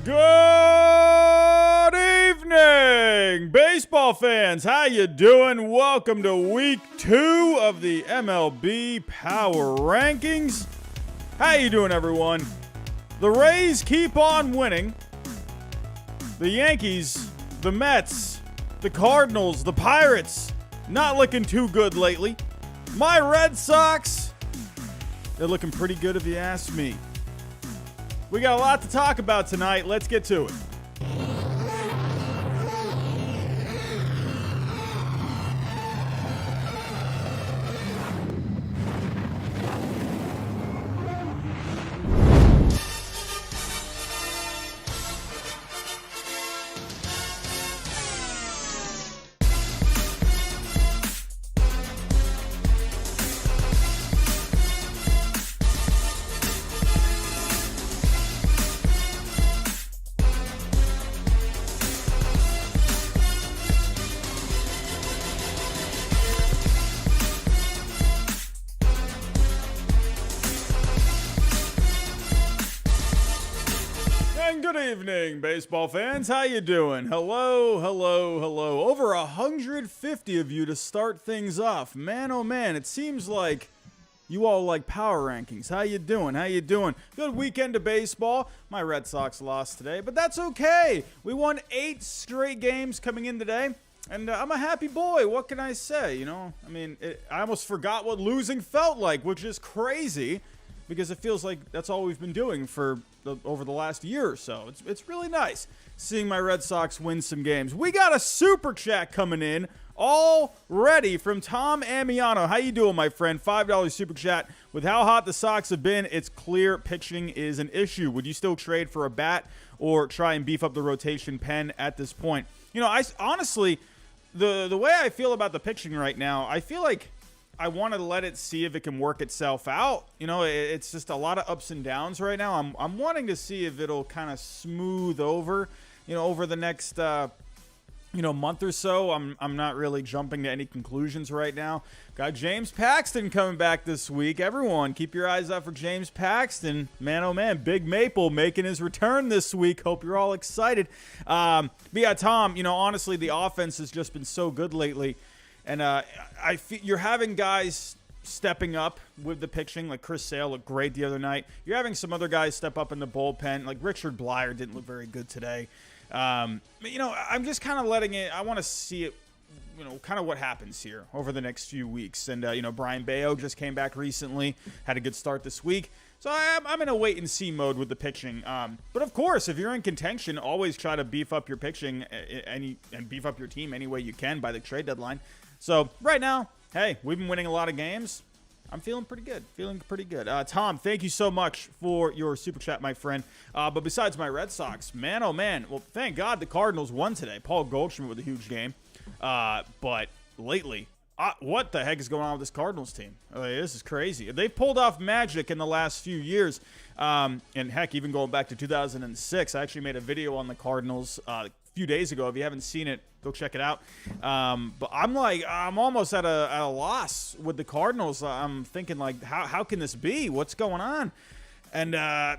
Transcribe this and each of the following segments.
Good evening, baseball fans. How you doing? Welcome to week 2 of the MLB Power Rankings. How you doing, everyone? The Rays keep on winning. The Yankees, the Mets, the Cardinals, the Pirates, not looking too good lately. My Red Sox, they're looking pretty good if you ask me. We got a lot to talk about tonight. Let's get to it. Good evening, baseball fans. How you doing? Hello. Over 150 of you to start things off. Man, oh man, it seems like you all like power rankings. How you doing? Good weekend of baseball. My Red Sox lost today, but that's okay. We won 8 straight games coming in today, and I'm a happy boy. What can I say? You know, I mean, I almost forgot what losing felt like, which is crazy, because it feels like that's all we've been doing for over the last year or so. It's really nice seeing my Red Sox win some games. We got a super chat coming in already from Tom Amiano. How you doing, my friend? $5 super chat. With how hot the Sox have been, it's clear pitching is an issue. Would you still trade for a bat or try and beef up the rotation pen at this point? You know, I honestly, the way I feel about the pitching right now, I feel like I want to let it see if it can work itself out. You know, it's just a lot of ups and downs right now. I'm wanting to see if it'll kind of smooth over, you know, over the next, month or so. I'm not really jumping to any conclusions right now. Got James Paxton coming back this week. Everyone, keep your eyes out for James Paxton. Man, oh man, Big Maple making his return this week. Hope you're all excited. But yeah, Tom, you know, honestly, the offense has just been so good lately. And I feel you're having guys stepping up with the pitching, like Chris Sale looked great the other night. You're having some other guys step up in the bullpen, like Richard Blyer didn't look very good today. But, you know, I'm just kind of letting it – I want to see it, you know, kind of what happens here over the next few weeks. And, Brian Bayo just came back recently, had a good start this week. So I'm in a wait-and-see mode with the pitching. But, of course, if you're in contention, always try to beef up your pitching and beef up your team any way you can by the trade deadline. So right now, hey, we've been winning a lot of games. I'm feeling pretty good. Tom, thank you so much for your super chat, my friend. But besides my Red Sox, man, oh man, well, thank God the Cardinals won today. Paul Goldschmidt with a huge game. But lately, what the heck is going on with this Cardinals team? This is crazy. They've pulled off magic in the last few years. And heck, even going back to 2006, I actually made a video on the Cardinals a few days ago. If you haven't seen it, go check it out. But I'm almost at a loss with the Cardinals. I'm thinking, like, how can this be? What's going on? And I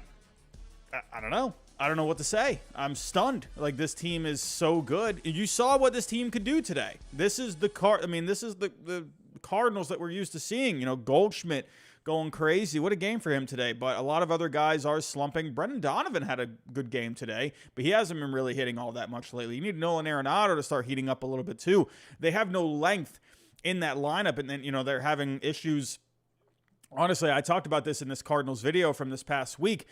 don't know. I don't know what to say. I'm stunned. Like, this team is so good. You saw what this team could do today. This is the Cardinals that we're used to seeing. You know, Goldschmidt going crazy. What a game for him today. But a lot of other guys are slumping. Brendan Donovan had a good game today, but he hasn't been really hitting all that much lately. You need Nolan Arenado to start heating up a little bit too. They have no length in that lineup, and then, you know, they're having issues. Honestly, I talked about this in this Cardinals video from this past week.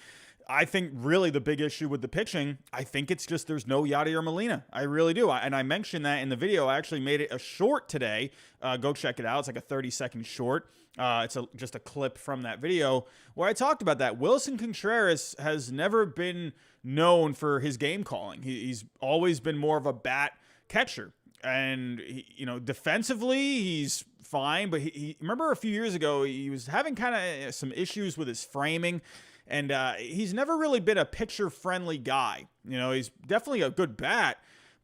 I think really the big issue with the pitching, I think it's just there's no Yadier Molina. I really do. And I mentioned that in the video. I actually made it a short today. Go check it out. It's like a 30-second short. It's just a clip from that video where I talked about that. Wilson Contreras has never been known for his game calling. He's always been more of a bat catcher. And, defensively, he's fine. But he remember a few years ago, he was having kind of some issues with his framing. And he's never really been a pitcher-friendly guy. You know, he's definitely a good bat.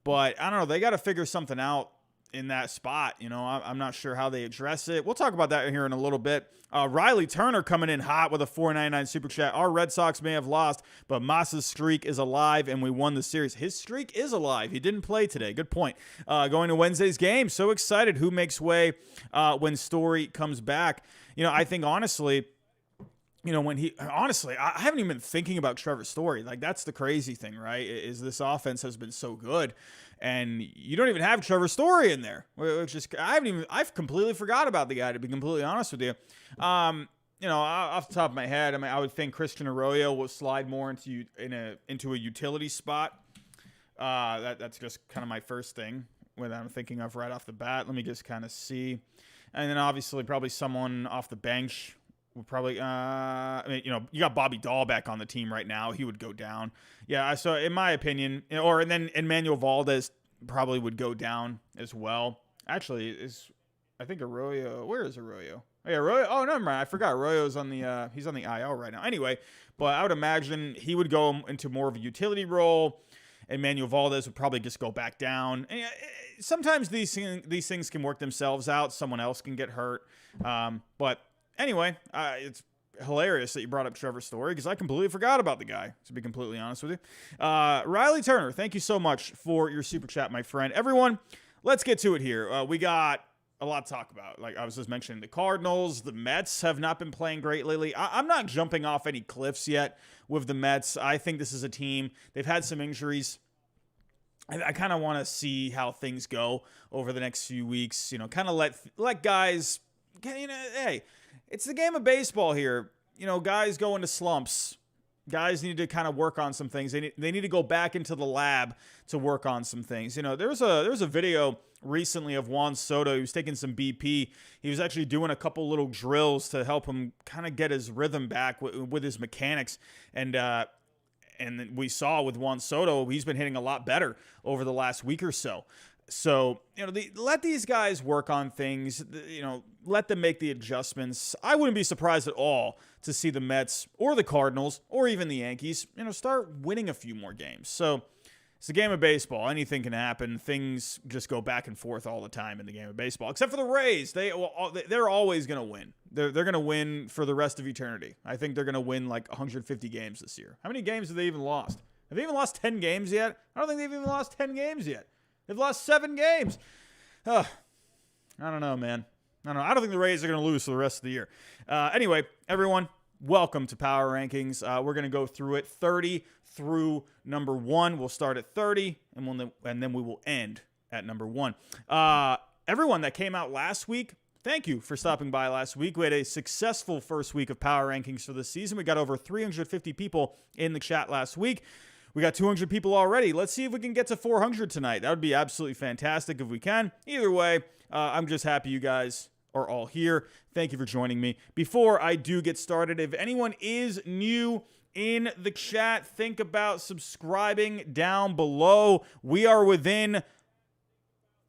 But, I don't know, they got to figure something out in that spot. You know, I'm not sure how they address it. We'll talk about that here in a little bit. Riley Turner coming in hot with a $4.99 super chat. Our Red Sox may have lost, but Massa's streak is alive, and we won the series. His streak is alive. He didn't play today. Good point. Going to Wednesday's game. So excited. Who makes way when Story comes back? You know, I think honestly, you know, I haven't even been thinking about Trevor Story. Like, that's the crazy thing, right? Is this offense has been so good, and you don't even have Trevor Story in there, which is, I've completely forgot about the guy, to be completely honest with you. You know, off the top of my head, I mean, I would think Christian Arroyo will slide more into a utility spot. That's just kind of my first thing that I'm thinking of right off the bat. Let me just kind of see. And then obviously probably someone off the bench would probably, I mean, you know, you got Bobby Dahl back on the team right now. He would go down. Yeah, so in my opinion, and then Emmanuel Valdez probably would go down as well. Actually, I think Arroyo, where is Arroyo? Oh, yeah, Arroyo, oh, never mind. I forgot. Arroyo's on the, he's on the IL right now. Anyway, but I would imagine he would go into more of a utility role. Emmanuel Valdez would probably just go back down. And sometimes these things can work themselves out. Someone else can get hurt. But anyway, it's hilarious that you brought up Trevor Story because I completely forgot about the guy, to be completely honest with you. Riley Turner, thank you so much for your super chat, my friend. Everyone, let's get to it here. We got a lot to talk about. Like I was just mentioning, the Cardinals, the Mets have not been playing great lately. I'm not jumping off any cliffs yet with the Mets. I think this is a team. They've had some injuries. I kind of want to see how things go over the next few weeks. You know, kind of let guys, you know, hey, it's the game of baseball here. You know, guys go into slumps. Guys need to kind of work on some things. They need to go back into the lab to work on some things. You know, there was a video recently of Juan Soto. He was taking some BP. He was actually doing a couple little drills to help him kind of get his rhythm back with his mechanics. And we saw with Juan Soto, he's been hitting a lot better over the last week or so. So, you know, let these guys work on things, you know, let them make the adjustments. I wouldn't be surprised at all to see the Mets or the Cardinals or even the Yankees, you know, start winning a few more games. So it's a game of baseball. Anything can happen. Things just go back and forth all the time in the game of baseball, except for the Rays. They're always going to win. They're going to win for the rest of eternity. I think they're going to win like 150 games this year. How many games have they even lost? Have they even lost 10 games yet? I don't think they've even lost 10 games yet. They've lost 7 games. I don't know, man. I don't think the Rays are going to lose for the rest of the year. Anyway, everyone, welcome to Power Rankings. We're going to go through it 30 through number 1. We'll start at 30, and then we will end at number 1. Everyone that came out last week, thank you for stopping by last week. We had a successful first week of Power Rankings for this season. We got over 350 people in the chat last week. We got 200 people already. Let's see if we can get to 400 tonight. That would be absolutely fantastic if we can. Either way, I'm just happy you guys are all here. Thank you for joining me. Before I do get started, if anyone is new in the chat, think about subscribing down below. We are within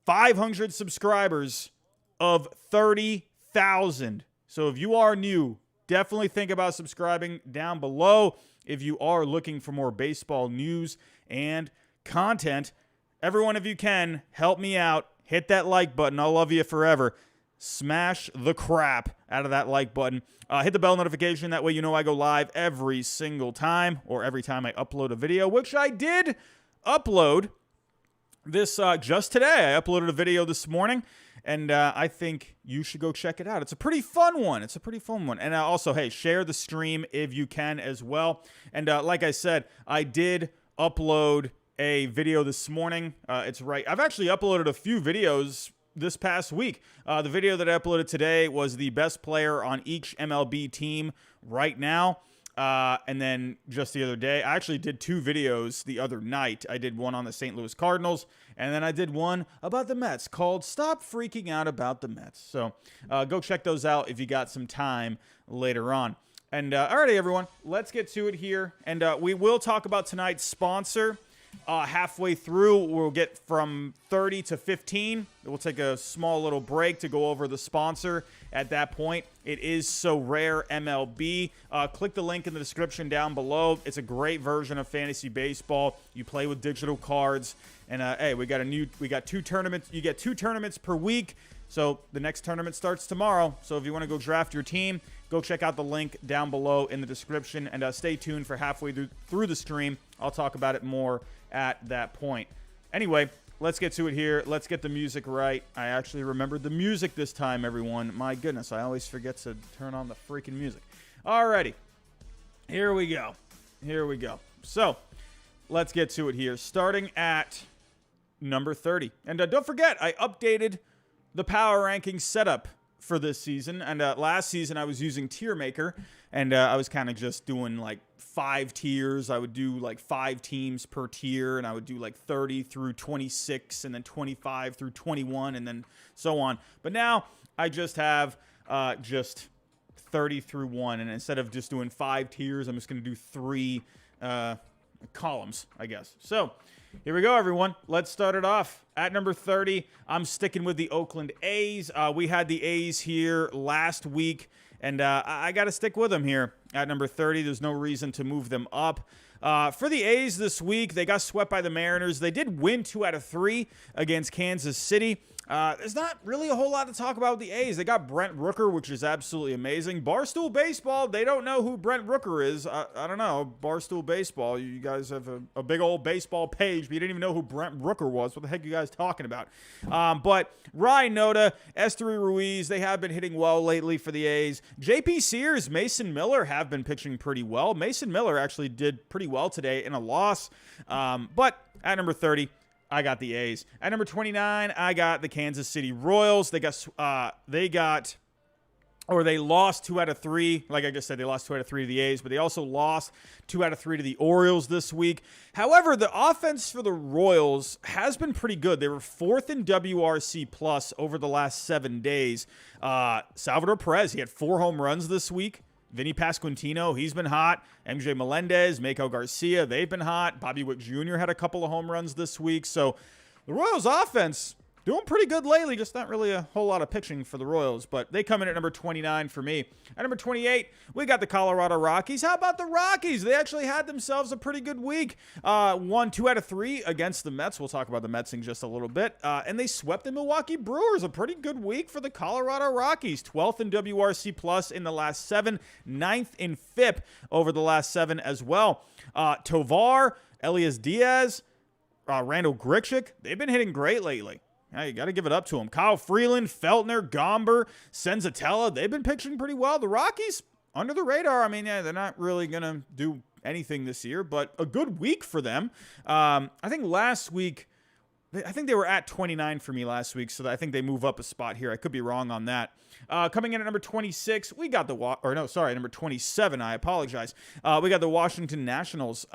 500 subscribers of 30,000. So if you are new, definitely think about subscribing down below. If you are looking for more baseball news and content, everyone, if you can, help me out. Hit that like button. I'll love you forever. Smash the crap out of that like button. Hit the bell notification. That way you know I go live every single time or every time I upload a video, which I did upload this just today. I uploaded a video this morning, and I think you should go check it out. It's a pretty fun one. And also, hey, share the stream if you can as well. And like I said, I did upload a video this morning. It's right. I've actually uploaded a few videos this past week. The video that I uploaded today was the best player on each MLB team right now. And then just the other day, I actually did 2 videos the other night. I did one on the St. Louis Cardinals, and then I did one about the Mets called Stop Freaking Out About the Mets. So go check those out if you got some time later on. And alrighty, everyone, let's get to it here. And we will talk about tonight's sponsor. Halfway through, we'll get from 30 to 15. We'll take a small little break to go over the sponsor. At that point, it is Sorare MLB. Click the link in the description down below. It's a great version of fantasy baseball. You play with digital cards, and hey, we got 2 tournaments. You get 2 tournaments per week. So the next tournament starts tomorrow. So if you want to go draft your team, go check out the link down below in the description, and stay tuned for halfway through the stream. I'll talk about it more at that point. Anyway, let's get to it here. Let's get the music right. I actually remembered the music this time, everyone. My goodness, I always forget to turn on the freaking music. Alrighty, here we go. Here we go. So let's get to it here, starting at number 30. And don't forget, I updated the power ranking setup for this season. And last season I was using Tier Maker, and I was kind of just doing like 5 tiers. I would do like 5 teams per tier, and I would do like 30 through 26 and then 25 through 21 and then so on. But now I just have just 30 through 1, and instead of just doing 5 tiers, I'm just going to do 3 columns, I guess. So here we go, everyone. Let's start it off. At number 30, I'm sticking with the Oakland A's. We had the A's here last week, and I got to stick with them here. At number 30, there's no reason to move them up. For the A's this week, they got swept by the Mariners. They did win 2 out of 3 against Kansas City. There's not really a whole lot to talk about with the A's. They got Brent Rooker, which is absolutely amazing. Barstool Baseball, they don't know who Brent Rooker is. I don't know. Barstool Baseball, you guys have a big old baseball page, but you didn't even know who Brent Rooker was. What the heck are you guys talking about? But Ryan Noda, Esteury Ruiz, they have been hitting well lately for the A's. JP Sears, Mason Miller have been pitching pretty well. Mason Miller actually did pretty well today in a loss. But at number 30, I got the A's. At number 29, I got the Kansas City Royals. They lost 2 out of 3. Like I just said, they lost 2 out of 3 to the A's, but they also lost 2 out of 3 to the Orioles this week. However, the offense for the Royals has been pretty good. They were 4th in WRC plus over the last 7 days. Salvador Perez, he had 4 home runs this week. Vinny Pasquantino, he's been hot. MJ Melendez, Mako Garcia, they've been hot. Bobby Witt Jr. had a couple of home runs this week. So the Royals offense doing pretty good lately, just not really a whole lot of pitching for the Royals, but they come in at number 29 for me. At number 28, we got the Colorado Rockies. How about the Rockies? They actually had themselves a pretty good week. Won 2 out of 3 against the Mets. We'll talk about the Mets in just a little bit. And they swept the Milwaukee Brewers. A pretty good week for the Colorado Rockies. 12th in WRC plus in the last 7, 9th in FIP over the last 7 as well. Tovar, Elias Diaz, Randall Grichuk, they've been hitting great lately. Yeah, you got to give it up to them. Kyle Freeland, Feltner, Gomber, Senzatella, they've been pitching pretty well. The Rockies, under the radar. I mean, yeah, they're not really going to do anything this year, but a good week for them. I think last week, I think they were at 29 for me last week, so I think they move up a spot here. I could be wrong on that. Coming in at number 26, we got number 27, I apologize. We got the Washington Nationals.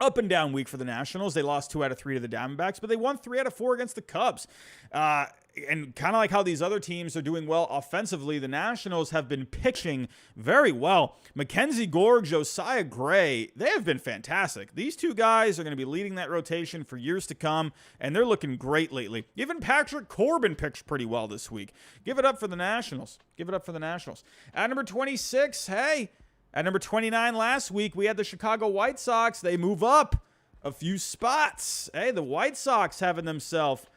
Up and down week for the Nationals. They lost 2 out of 3 to the Diamondbacks, but they won 3 out of 4 against the Cubs. And kind of like how these other teams are doing well offensively, the Nationals have been pitching very well. Mackenzie Gore, Josiah Gray, they have been fantastic. These 2 guys are going to be leading that rotation for years to come, and they're looking great lately. Even Patrick Corbin pitched pretty well this week. Give it up for the Nationals. Give it up for the Nationals. At number 26, hey, at number 29 last week, we had the Chicago White Sox. They move up a few spots. Hey, the White Sox having themselves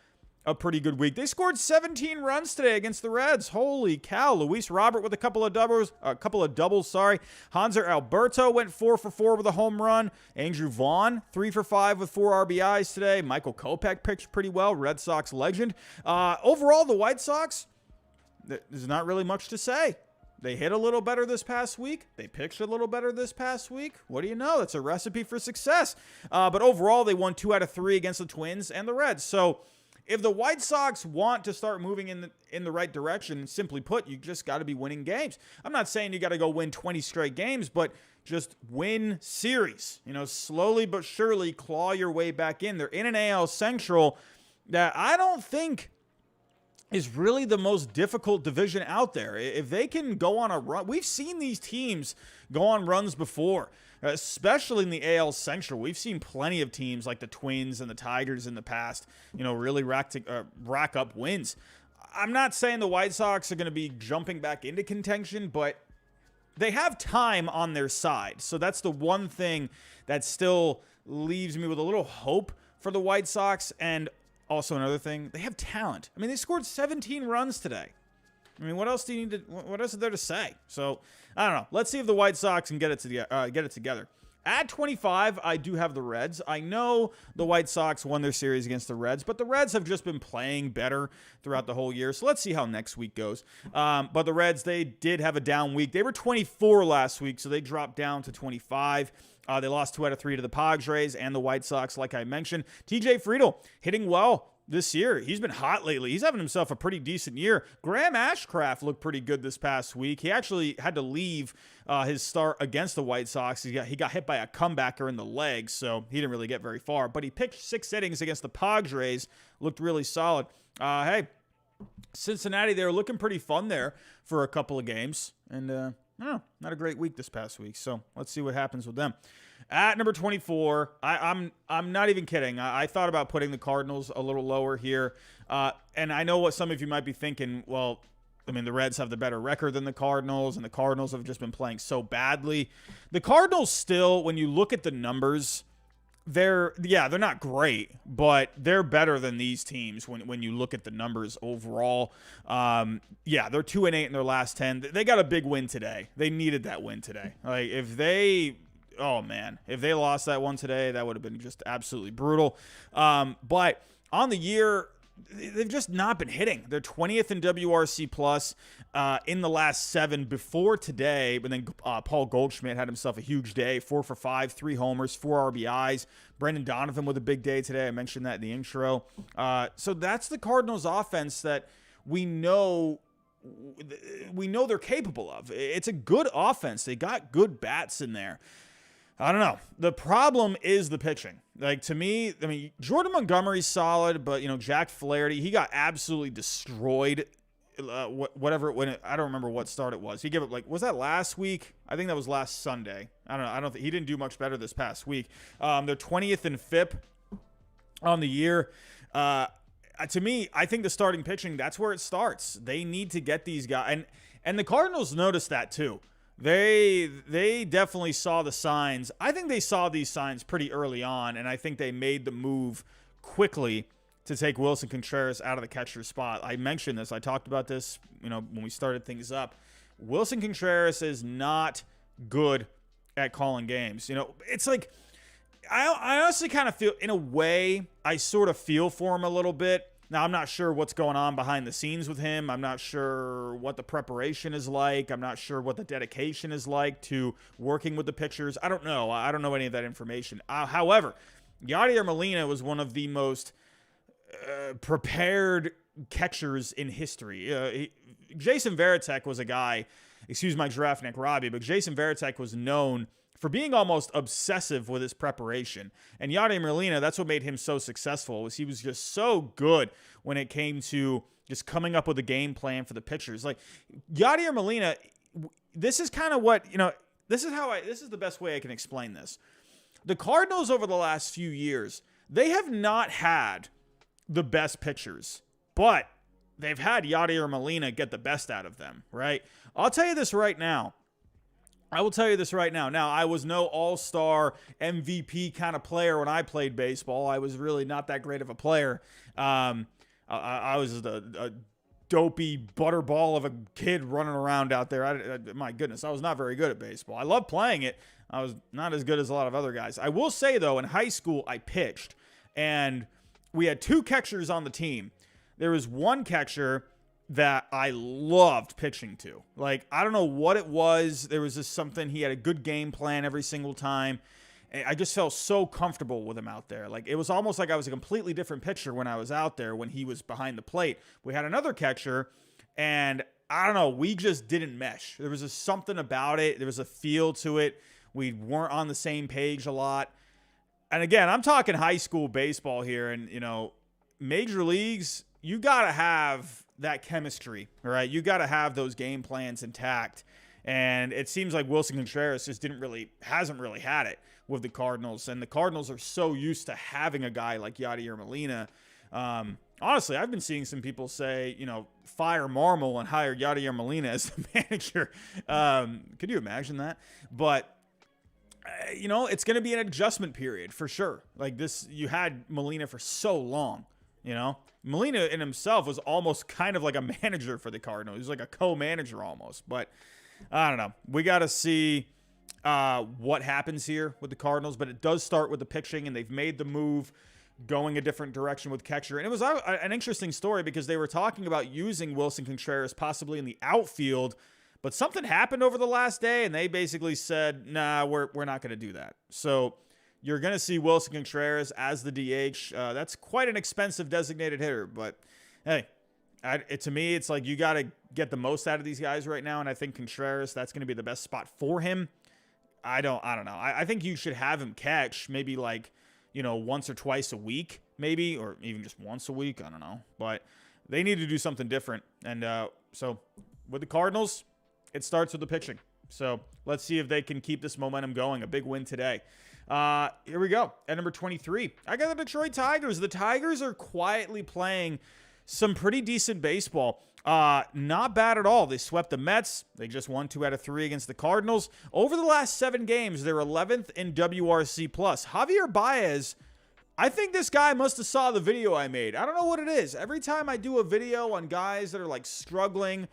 a pretty good week. They scored 17 runs today against the Reds. Holy cow. Luis Robert with a couple of doubles. Hanser Alberto went 4 for 4 with a home run. Andrew Vaughn, 3 for 5 with 4 RBIs today. Michael Kopech pitched pretty well. Red Sox legend. Overall, the White Sox, there's not really much to say. They hit a little better this past week. They pitched a little better this past week. What do you know? That's a recipe for success. But overall, they won 2 out of 3 against the Twins and the Reds. So if the White Sox want to start moving in the right direction, simply put, you just got to be winning games. I'm not saying you got to go win 20 straight games, but just win series. You know, slowly but surely claw your way back in. They're in an AL Central that I don't think is really the most difficult division out there. If they can go on a run, we've seen these teams go on runs before, especially in the AL Central. We've seen plenty of teams like the Twins and the Tigers in the past, really rack up wins. I'm not saying the White Sox are going to be jumping back into contention, but they have time on their side. So that's the one thing that still leaves me with a little hope for the White Sox. And also another thing, they have talent. I mean, they scored 17 runs today. I mean, what else do you need to? What else is there to say? So I don't know. Let's see if the White Sox can get it together. At 25, I do have the Reds. I know the White Sox won their series against the Reds, but the Reds have just been playing better throughout the whole year. So let's see how next week goes. But the Reds, they did have a down week. They were 24 last week, so they dropped down to 25. They lost 2 out of 3 to the Padres and the White Sox, like I mentioned. TJ Friedl hitting well this year. He's been hot lately. He's having himself a pretty decent year. Graham Ashcraft looked pretty good this past week. He actually had to leave his start against the White Sox. He got hit by a comebacker in the leg, so he didn't really get very far. But he pitched 6 innings against the Padres. Looked really solid. Hey, Cincinnati, they were looking pretty fun there for a couple of games. And not a great week this past week. So let's see what happens with them. At number 24, I'm not even kidding. I thought about putting the Cardinals a little lower here. And I know what some of you might be thinking, well, I mean, the Reds have the better record than the Cardinals, and the Cardinals have just been playing so badly. The Cardinals still, when you look at the numbers, they're not great, but they're better than these teams when you look at the numbers overall. They're 2-8 in their last 10. They got a big win today. They needed that win today. Like, if they lost that one today, that would have been just absolutely brutal. But on the year, they've just not been hitting. They're 20th in WRC plus in the last 7 before today. But then Paul Goldschmidt had himself a huge day, 4 for 5, 3 homers, 4 RBIs. Brendan Donovan with a big day today. I mentioned that in the intro. So that's the Cardinals offense that we know they're capable of. It's a good offense. They got good bats in there. I don't know. The problem is the pitching. Like, to me, I mean, Jordan Montgomery's solid, but, Jack Flaherty, he got absolutely destroyed. I don't remember what start it was. He gave up, was that last week? I think that was last Sunday. I don't know. I don't think he didn't do much better this past week. They're 20th in FIP on the year. To me, I think the starting pitching, that's where it starts. They need to get these guys. And the Cardinals noticed that too. They definitely saw the signs. I think they saw these signs pretty early on, and I think they made the move quickly to take Wilson Contreras out of the catcher's spot. I mentioned this. I talked about this, when we started things up. Wilson Contreras is not good at calling games. It's like I honestly kind of feel, in a way, I sort of feel for him a little bit. Now, I'm not sure what's going on behind the scenes with him. I'm not sure what the preparation is like. I'm not sure what the dedication is like to working with the pitchers. I don't know. I don't know any of that information. However, Yadier Molina was one of the most prepared catchers in history. Jason Varitek was a guy, excuse my giraffe neck Robbie, but Jason Varitek was known for being almost obsessive with his preparation. And Yadier Molina, that's what made him so successful, was he was just so good when it came to just coming up with a game plan for the pitchers. Like, Yadier Molina, this is kind of what, this is the best way I can explain this. The Cardinals over the last few years, they have not had the best pitchers, but they've had Yadier Molina get the best out of them, right? I'll tell you this right now. Now, I was no all-star MVP kind of player when I played baseball. I was really not that great of a player. I was a dopey butterball of a kid running around out there. My goodness, I was not very good at baseball. I loved playing it. I was not as good as a lot of other guys. I will say, though, in high school, I pitched, and we had 2 catchers on the team. There was one catcher that I loved pitching to. Like, I don't know what it was. There was just something. He had a good game plan every single time. I just felt so comfortable with him out there. Like, it was almost like I was a completely different pitcher when I was out there when he was behind the plate. We had another catcher, and I don't know, we just didn't mesh. There was just something about it. There was a feel to it. We weren't on the same page a lot. And again, I'm talking high school baseball here, and, major leagues, you got to have that chemistry, all right? You got to have those game plans intact. And it seems like Wilson Contreras just hasn't really had it with the Cardinals. And the Cardinals are so used to having a guy like Yadier Molina. Honestly, I've been seeing some people say, fire Marmol and hire Yadier Molina as the manager. Could you imagine that? But, it's going to be an adjustment period for sure. Like this, you had Molina for so long, Molina in himself was almost kind of like a manager for the Cardinals. He was like a co-manager almost. But I don't know. We got to see what happens here with the Cardinals. But it does start with the pitching, and they've made the move going a different direction with catcher. And it was an interesting story because they were talking about using Wilson Contreras possibly in the outfield. But something happened over the last day, and they basically said, nah, we're not going to do that. So you're going to see Wilson Contreras as the DH. That's quite an expensive designated hitter. But, hey, to me, it's like you got to get the most out of these guys right now, and I think Contreras, that's going to be the best spot for him. I don't know. I think you should have him catch maybe like, once or twice a week, maybe, or even just once a week. I don't know. But they need to do something different. And so with the Cardinals, it starts with the pitching. So let's see if they can keep this momentum going. A big win today. Here we go. At number 23, I got the Detroit Tigers. The Tigers are quietly playing some pretty decent baseball. Not bad at all. They swept the Mets. They just won 2 out of 3 against the Cardinals. Over the last 7 games, they're 11th in WRC+. Javier Baez, I think this guy must have saw the video I made. I don't know what it is. Every time I do a video on guys that are like struggling,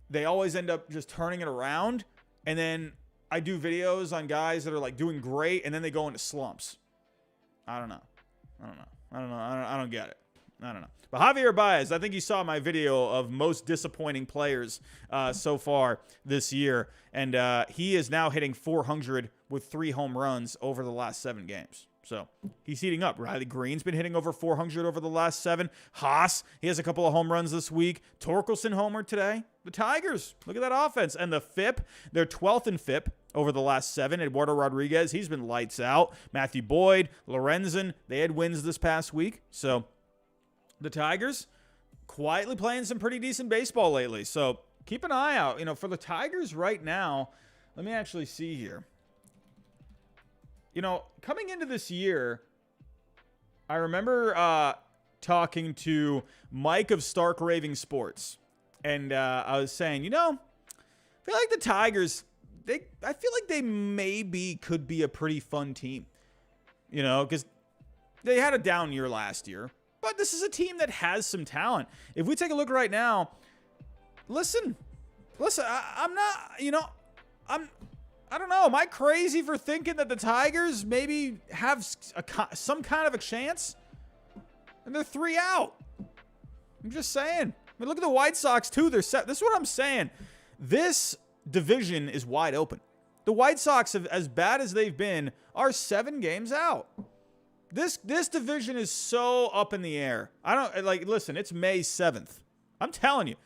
they always end up just turning it around. And then I do videos on guys that are like doing great, and then they go into slumps. I don't know. I don't get it. I don't know. But Javier Baez, I think you saw my video of most disappointing players so far this year. And he is now hitting 400 with 3 home runs over the last 7 games. So he's heating up. Riley Green's been hitting over 400 over the last 7. Haas, he has a couple of home runs this week. Torkelson homered today. The Tigers, look at that offense. And the FIP, they're 12th in FIP over the last 7. Eduardo Rodriguez, he's been lights out. Matthew Boyd, Lorenzen, they had wins this past week. So the Tigers quietly playing some pretty decent baseball lately. So keep an eye out. For the Tigers right now, let me actually see here. Coming into this year, I remember talking to Mike of Stark Raving Sports. And I was saying, I feel like the Tigers, I feel like they maybe could be a pretty fun team. Because they had a down year last year. But this is a team that has some talent. If we take a look right now, listen, I'm not, I don't know. Am I crazy for thinking that the Tigers maybe have some kind of a chance? And they're 3 out. I'm just saying. Look at the White Sox, too. They're set. This is what I'm saying. This division is wide open. The White Sox, as bad as they've been, are 7 games out. This division is so up in the air. Listen, it's May 7th. I'm telling you.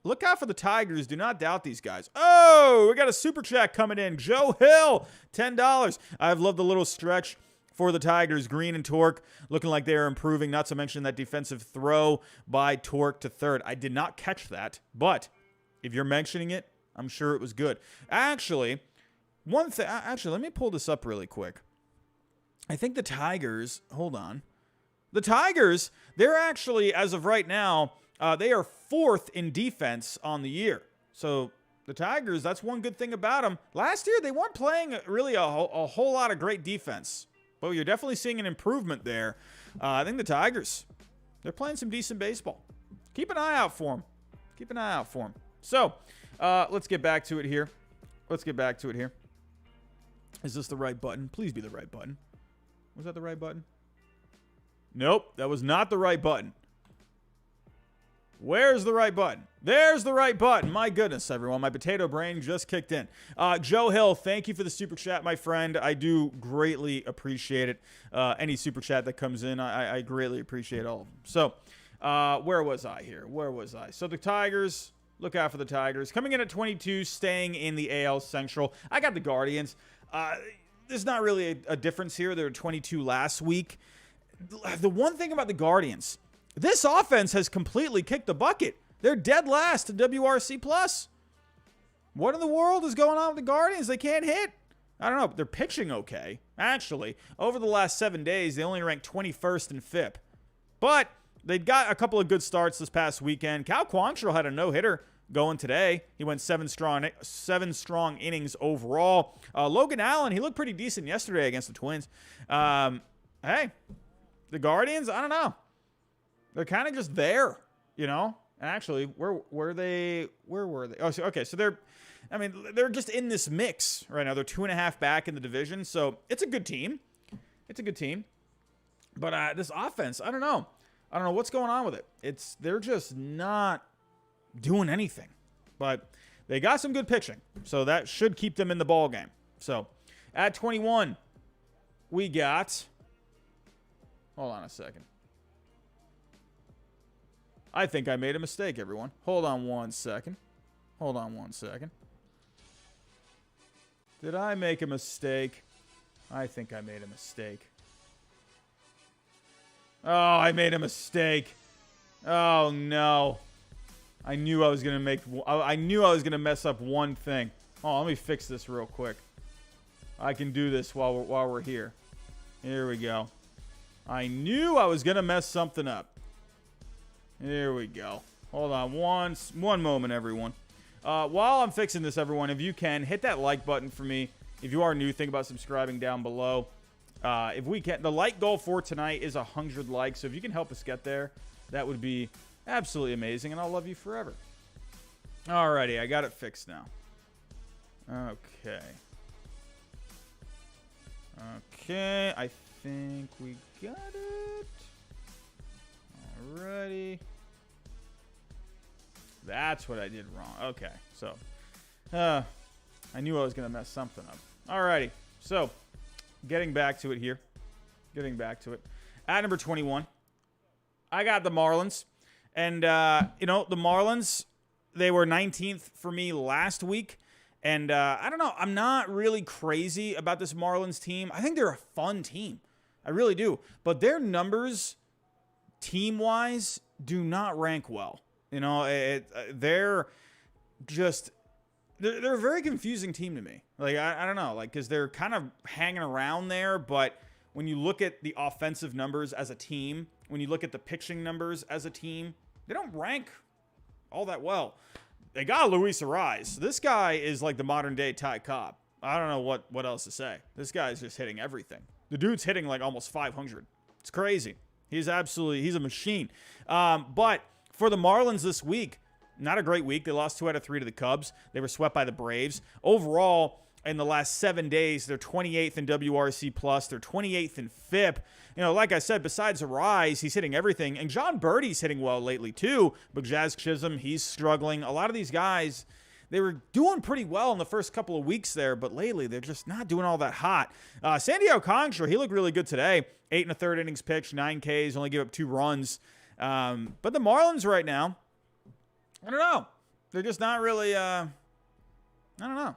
Look out for the Tigers. Do not doubt these guys. Oh, we got a super chat coming in. Joe Hill, $10. I've loved the little stretch for the Tigers. Green and Torque looking like they are improving. Not to mention that defensive throw by Torque to third. I did not catch that, but if you're mentioning it, I'm sure it was good. Actually, let me pull this up really quick. I think the Tigers, hold on. The Tigers, they're actually, as of right now, they are 4th in defense on the year. So the Tigers, that's one good thing about them. Last year, they weren't playing really a whole lot of great defense. But you're definitely seeing an improvement there. I think the Tigers, they're playing some decent baseball. Keep an eye out for them. So let's get back to it here. Is this the right button? Please be the right button. Was that the right button? Nope, that was not the right button. Where's the right button? There's the right button. My goodness, everyone. My potato brain just kicked in. Joe Hill, thank you for the super chat, my friend. I do greatly appreciate it. Any super chat that comes in, I greatly appreciate all of them. So, where was I here? So the Tigers, look out for the Tigers. Coming in at 22, staying in the AL Central. I got the Guardians. There's not really a difference here. They were 22 last week. The one thing about the Guardians, this offense has completely kicked the bucket. They're dead last in WRC+. What in the world is going on with the Guardians? They can't hit. I don't know. They're pitching okay. Actually, over the last 7 days, they only ranked 21st in FIP. But they got a couple of good starts this past weekend. Cal Quantrill had a no-hitter going today. He went seven strong innings overall. Logan Allen, he looked pretty decent yesterday against the Twins. Hey, the Guardians, I don't know. They're kind of just there, you know? Actually, where were they? Oh, okay, so they're just in this mix right now. They're 2.5 back in the division, so it's a good team. But this offense, I don't know. I don't know what's going on with it. They're just not doing anything. But they got some good pitching, so that should keep them in the ball game. So at 21, we got. Hold on a second. I think I made a mistake, everyone. Hold on one second. Did I make a mistake? I think I made a mistake. Oh, I made a mistake. Oh, no. I knew I was going to mess up one thing. Oh, let me fix this real quick. I can do this while we're here. Here we go. I knew I was going to mess something up. Here we go. Hold on one moment, everyone. While I'm fixing this, everyone, if you can, hit that like button for me. If you are new, think about subscribing down below. If we can, the like goal for tonight is 100 likes. So if you can help us get there, that would be absolutely amazing, and I'll love you forever. Alrighty, I got it fixed now. Okay, I think we got it. Alrighty. That's what I did wrong. Okay, so I knew I was going to mess something up. Alrighty, so getting back to it here. At number 21, I got the Marlins. And, the Marlins, they were 19th for me last week. And I don't know. I'm not really crazy about this Marlins team. I think they're a fun team. I really do. But their numbers, team-wise, do not rank well. You know, they're a very confusing team to me. Like, I don't know. Like, because they're kind of hanging around there. But when you look at the offensive numbers as a team, when you look at the pitching numbers as a team, they don't rank all that well. They got Luis Ariz. This guy is like the modern-day Ty Cobb. I don't know what else to say. This guy's just hitting everything. The dude's hitting like almost 500. It's crazy. He's a machine. But for the Marlins this week, not a great week. They lost 2 out of 3 to the Cubs. They were swept by the Braves. Overall, in the last 7 days, they're 28th in WRC+. They're 28th in FIP. You know, like I said, besides Ariz, he's hitting everything. And John Birdie's hitting well lately, too. But Jazz Chisholm, he's struggling. A lot of these guys, they were doing pretty well in the first couple of weeks there. But lately, they're just not doing all that hot. Sandy Alcantara, he looked really good today. 8 1/3 innings pitched, 9 Ks, only gave up 2 runs. But the Marlins right now, I don't know. They're just not really, I don't know.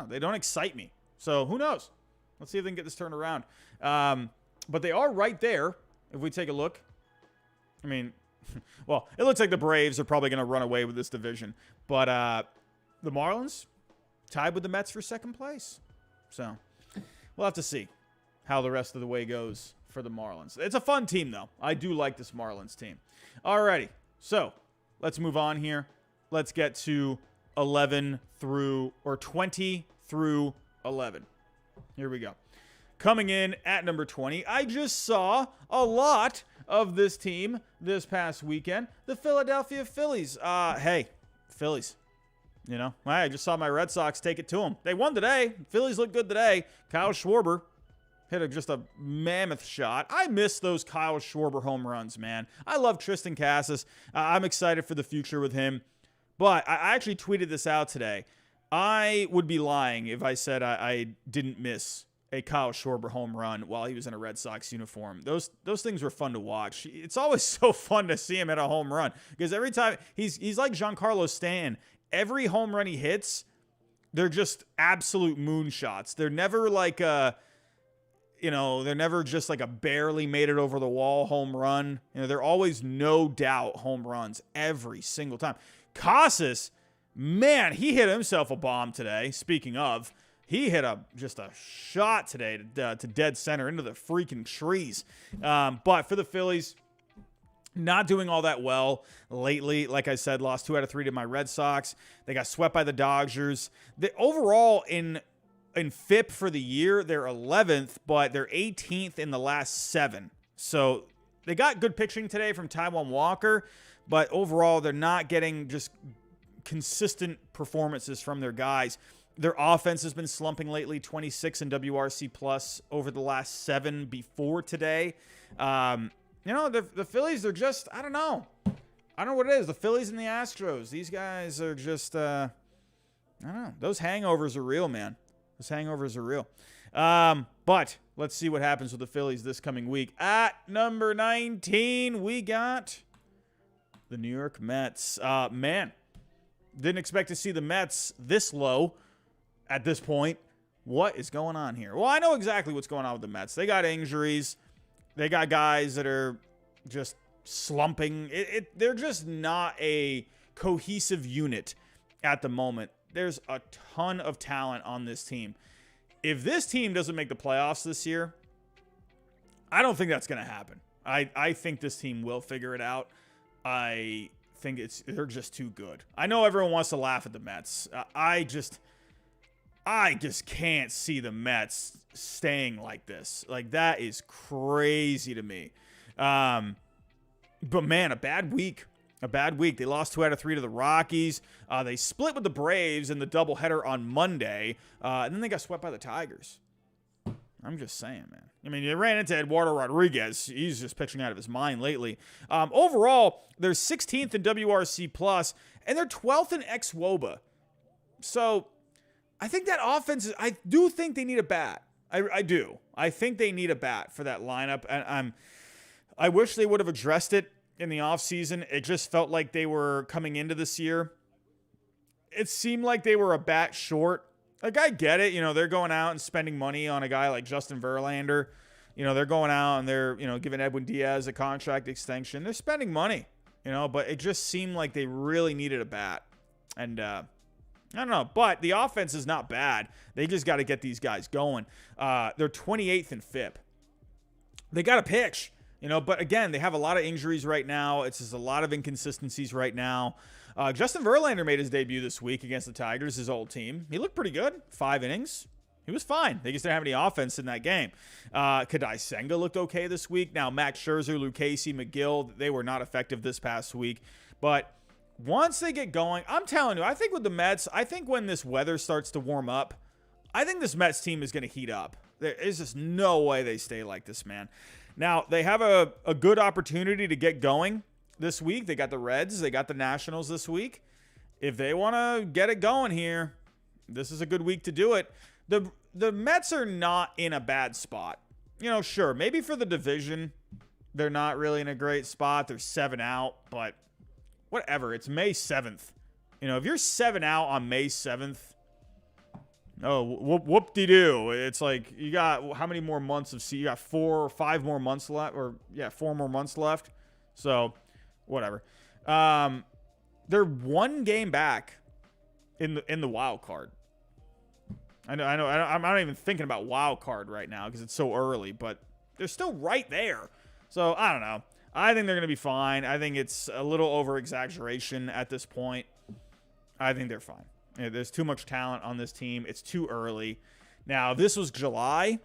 They don't excite me. So who knows? Let's see if they can get this turned around. But they are right there. If we take a look. I mean, well, it looks like the Braves are probably going to run away with this division. But the Marlins tied with the Mets for second place. So we'll have to see how the rest of the way goes for the Marlins. It's a fun team, though. I do like this Marlins team. Alrighty. So let's move on here. Let's get to 20 through 11. Here we go. Coming in at number 20, I just saw a lot of this team this past weekend. The Philadelphia Phillies. Hey, Phillies. You know, I just saw my Red Sox take it to them. They won today. Phillies look good today. Kyle Schwarber hit just a mammoth shot. I miss those Kyle Schwarber home runs, man. I love Tristan Casas. I'm excited for the future with him. But I actually tweeted this out today. I would be lying if I said I didn't miss a Kyle Schwarber home run while he was in a Red Sox uniform. Those things were fun to watch. It's always so fun to see him at a home run because every time he's like Giancarlo Stanton. Every home run he hits, they're just absolute moonshots. They're never like they're never just like a barely made it over the wall home run. They're always no doubt home runs every single time. Casas, man, he hit himself a bomb today. Speaking of, he hit just a shot today to dead center into the freaking trees. But for the Phillies, not doing all that well lately. Like I said, lost 2 out of 3 to my Red Sox. They got swept by the Dodgers. Overall in FIP for the year, they're 11th, but they're 18th in the last 7. So they got good pitching today from Taijuan Walker, but overall they're not getting just consistent performances from their guys. Their offense has been slumping lately, 26 in WRC plus over the last 7 before today. The Phillies are just, I don't know. I don't know what it is. The Phillies and the Astros, these guys are just, I don't know. Those hangovers are real, man. Those hangovers are real. But let's see what happens with the Phillies this coming week. At number 19, we got the New York Mets. Man, didn't expect to see the Mets this low at this point. What is going on here? Well, I know exactly what's going on with the Mets. They got injuries. They got guys that are just slumping. They're just not a cohesive unit at the moment. There's a ton of talent on this team. If this team doesn't make the playoffs this year, I don't think that's going to happen. I think this team will figure it out. I think they're just too good. I know everyone wants to laugh at the Mets. I just can't see the Mets staying like this. Like, that is crazy to me. But man, a bad week. They lost 2 out of 3 to the Rockies. They split with the Braves in the doubleheader on Monday. And then they got swept by the Tigers. I'm just saying, man. I mean, you ran into Eduardo Rodriguez. He's just pitching out of his mind lately. Overall, they're 16th in WRC plus, and they're 12th in xWOBA. So I think that offense I do think they need a bat. I do. I think they need a bat for that lineup. And I wish they would have addressed it in the offseason. It just felt like they were coming into this year. It seemed like they were a bat short. Like, I get it. They're going out and spending money on a guy like Justin Verlander. They're going out and they're, giving Edwin Diaz a contract extension. They're spending money, but it just seemed like they really needed a bat. And, I don't know, but the offense is not bad. They just got to get these guys going. They're 28th in FIP. They got to pitch, but again, they have a lot of injuries right now. It's just a lot of inconsistencies right now. Justin Verlander made his debut this week against the Tigers, his old team. He looked pretty good. 5 innings. He was fine. They just didn't have any offense in that game. Kadai Senga looked okay this week. Now, Max Scherzer, Lucchesi, McGill, they were not effective this past week. But once they get going, I'm telling you, I think with the Mets, I think when this weather starts to warm up, I think this Mets team is going to heat up. There is just no way they stay like this, man. Now, they have a good opportunity to get going this week. They got the Reds. They got the Nationals this week. If they want to get it going here, this is a good week to do it. The Mets are not in a bad spot. Sure, maybe for the division, they're not really in a great spot. They're 7 out, but whatever. It's May 7th. If you're 7 out on May 7th, whoop-de-doo. It's like you got how many more months of you got 4 or 5 more months left, 4 more months left. So, whatever. They're 1 game back in the wild card. I know. I'm not even thinking about wild card right now because it's so early, but they're still right there. So, I don't know. I think they're going to be fine. I think it's a little over-exaggeration at this point. I think they're fine. There's too much talent on this team. It's too early. Now, if this was July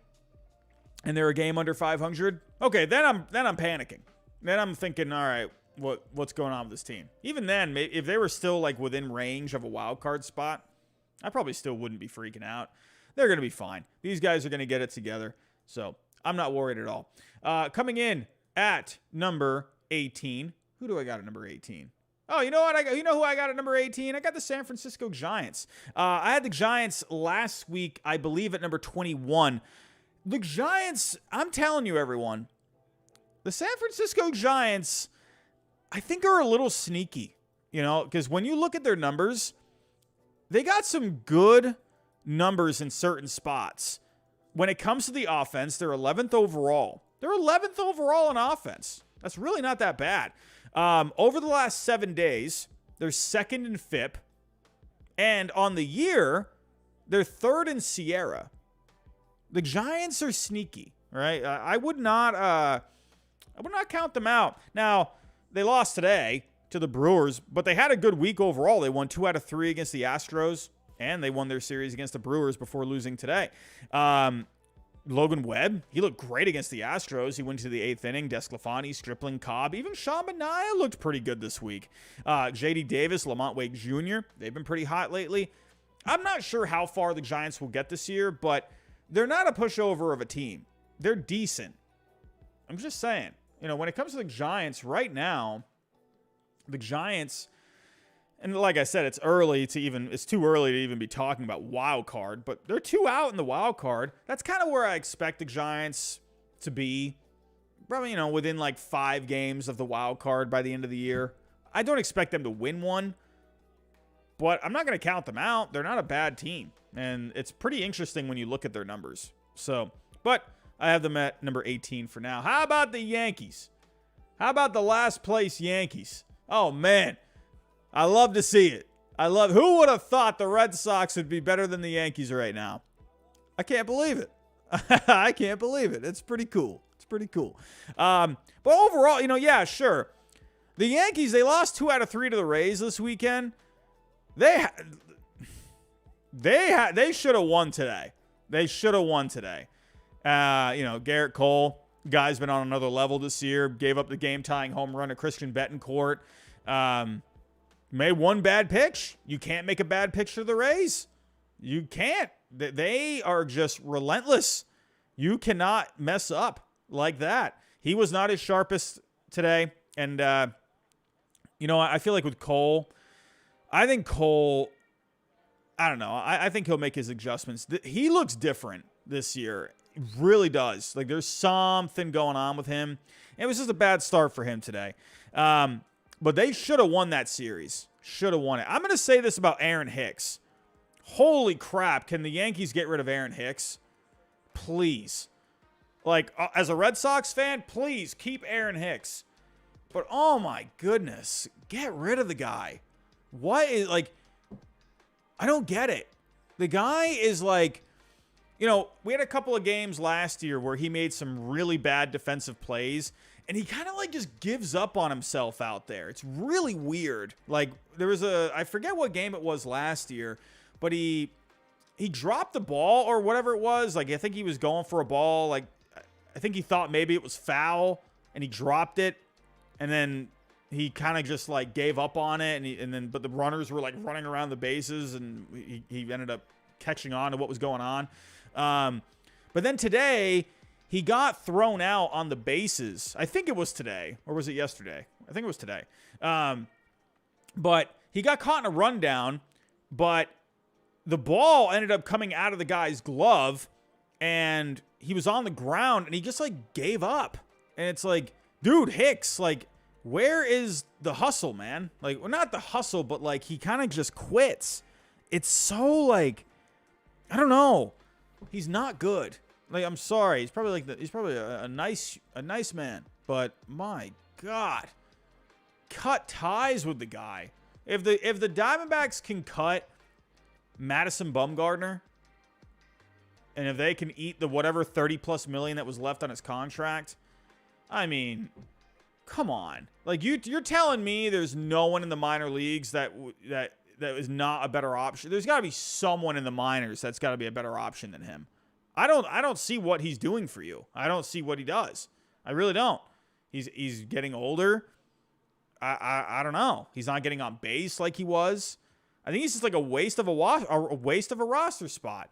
and they're a game under 500, okay, then I'm panicking. Then I'm thinking, all right, what's going on with this team? Even then, if they were still like within range of a wild card spot, I probably still wouldn't be freaking out. They're going to be fine. These guys are going to get it together. So I'm not worried at all. Coming in at number 18. Who do I got at number 18? Oh, you know what? You know who I got at number 18? I got the San Francisco Giants. I had the Giants last week, I believe, at number 21. The Giants, I'm telling you, everyone, the San Francisco Giants, I think are a little sneaky, because when you look at their numbers, they got some good numbers in certain spots. when it comes to the offense, they're 11th overall. They're 11th overall in offense. That's really not that bad. Over the last 7 days, they're second in FIP. And on the year, they're third in Sierra. The Giants are sneaky, right? I would not count them out. Now, they lost today to the Brewers, but they had a good week overall. They won 2 out of 3 against the Astros, and they won their series against the Brewers before losing today. Logan Webb, he looked great against the Astros. He went to the 8th inning. Desclafani, Stripling, Cobb. Even Sean Manaea looked pretty good this week. J.D. Davis, Lamont Wake Jr., they've been pretty hot lately. I'm not sure how far the Giants will get this year, but they're not a pushover of a team. They're decent. I'm just saying. When it comes to the Giants right now, the Giants, and like I said, it's too early to even be talking about wild card, but they're 2 out in the wild card. That's kind of where I expect the Giants to be. Probably, within like 5 games of the wild card by the end of the year. I don't expect them to win one, but I'm not going to count them out. They're not a bad team, and it's pretty interesting when you look at their numbers. But I have them at number 18 for now. How about the Yankees? How about the last place Yankees? Oh, man. I love to see it. Who would have thought the Red Sox would be better than the Yankees right now? I can't believe it. I can't believe it. It's pretty cool. But overall, yeah, sure. The Yankees, they lost 2 out of 3 to the Rays this weekend. They should have won today. Garrett Cole, guy's been on another level this year. Gave up the game-tying home run to Christian Betancourt. Made one bad pitch. You can't make a bad pitch to the Rays. You can't. They are just relentless. You cannot mess up like that. He was not his sharpest today. And, I feel like with Cole, I don't know. I think he'll make his adjustments. He looks different this year. He really does. Like, there's something going on with him. It was just a bad start for him today. But they should have won that series. Should have won it. I'm going to say this about Aaron Hicks. Holy crap. Can the Yankees get rid of Aaron Hicks? Please. Like, as a Red Sox fan, please keep Aaron Hicks. But, oh my goodness. Get rid of the guy. What is, like, I don't get it. The guy is like, we had a couple of games last year where he made some really bad defensive plays. And he kind of like just gives up on himself out there. It's really weird. Like there was I forget what game it was last year, but he dropped the ball or whatever it was. Like I think he was going for a ball. Like I think he thought maybe it was foul and he dropped it. And then he kind of just like gave up on it. But the runners were like running around the bases and he ended up catching on to what was going on. But then today, he got thrown out on the bases. I think it was today. Or was it yesterday? I think it was today. But he got caught in a rundown. But the ball ended up coming out of the guy's glove. And he was on the ground. And he just, like, gave up. And it's like, dude, Hicks, like, where is the hustle, man? Like, well, not the hustle, but, like, he kind of just quits. It's so, like, I don't know. He's not good. Like, I'm sorry. He's probably a nice man. But my God, cut ties with the guy. If the Diamondbacks can cut Madison Bumgarner, and if they can eat the whatever $30+ million that was left on his contract, I mean, come on. Like you're telling me there's no one in the minor leagues that is not a better option. There's got to be someone in the minors that's got to be a better option than him. I don't see what he's doing for you. I don't see what he does. I really don't. He's getting older. I don't know. He's not getting on base like he was. I think he's just like a waste of a roster spot.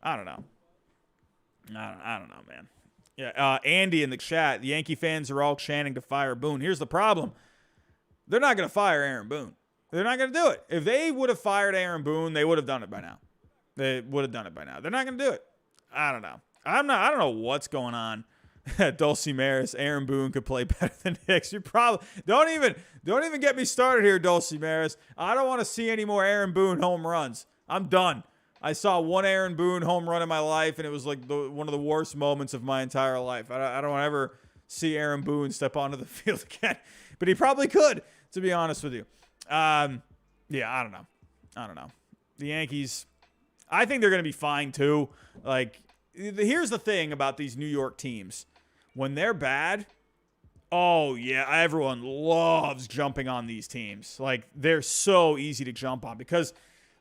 I don't know. I don't know, man. Yeah, Andy in the chat. The Yankee fans are all chanting to fire Boone. Here's the problem. They're not going to fire Aaron Boone. They're not going to do it. If they would have fired Aaron Boone, they would have done it by now. They're not going to do it. I don't know. I don't know what's going on. Dulcie Maris, Aaron Boone could play better than Hicks. You probably don't even get me started here, Dulcie Maris. I don't want to see any more Aaron Boone home runs. I'm done. I saw one Aaron Boone home run in my life, and it was like one of the worst moments of my entire life. I don't ever see Aaron Boone step onto the field again, but he probably could, to be honest with you. Yeah, I don't know. The Yankees, I think they're going to be fine too. Like, here's the thing about these New York teams. When they're bad, oh yeah, everyone loves jumping on these teams. Like, they're so easy to jump on because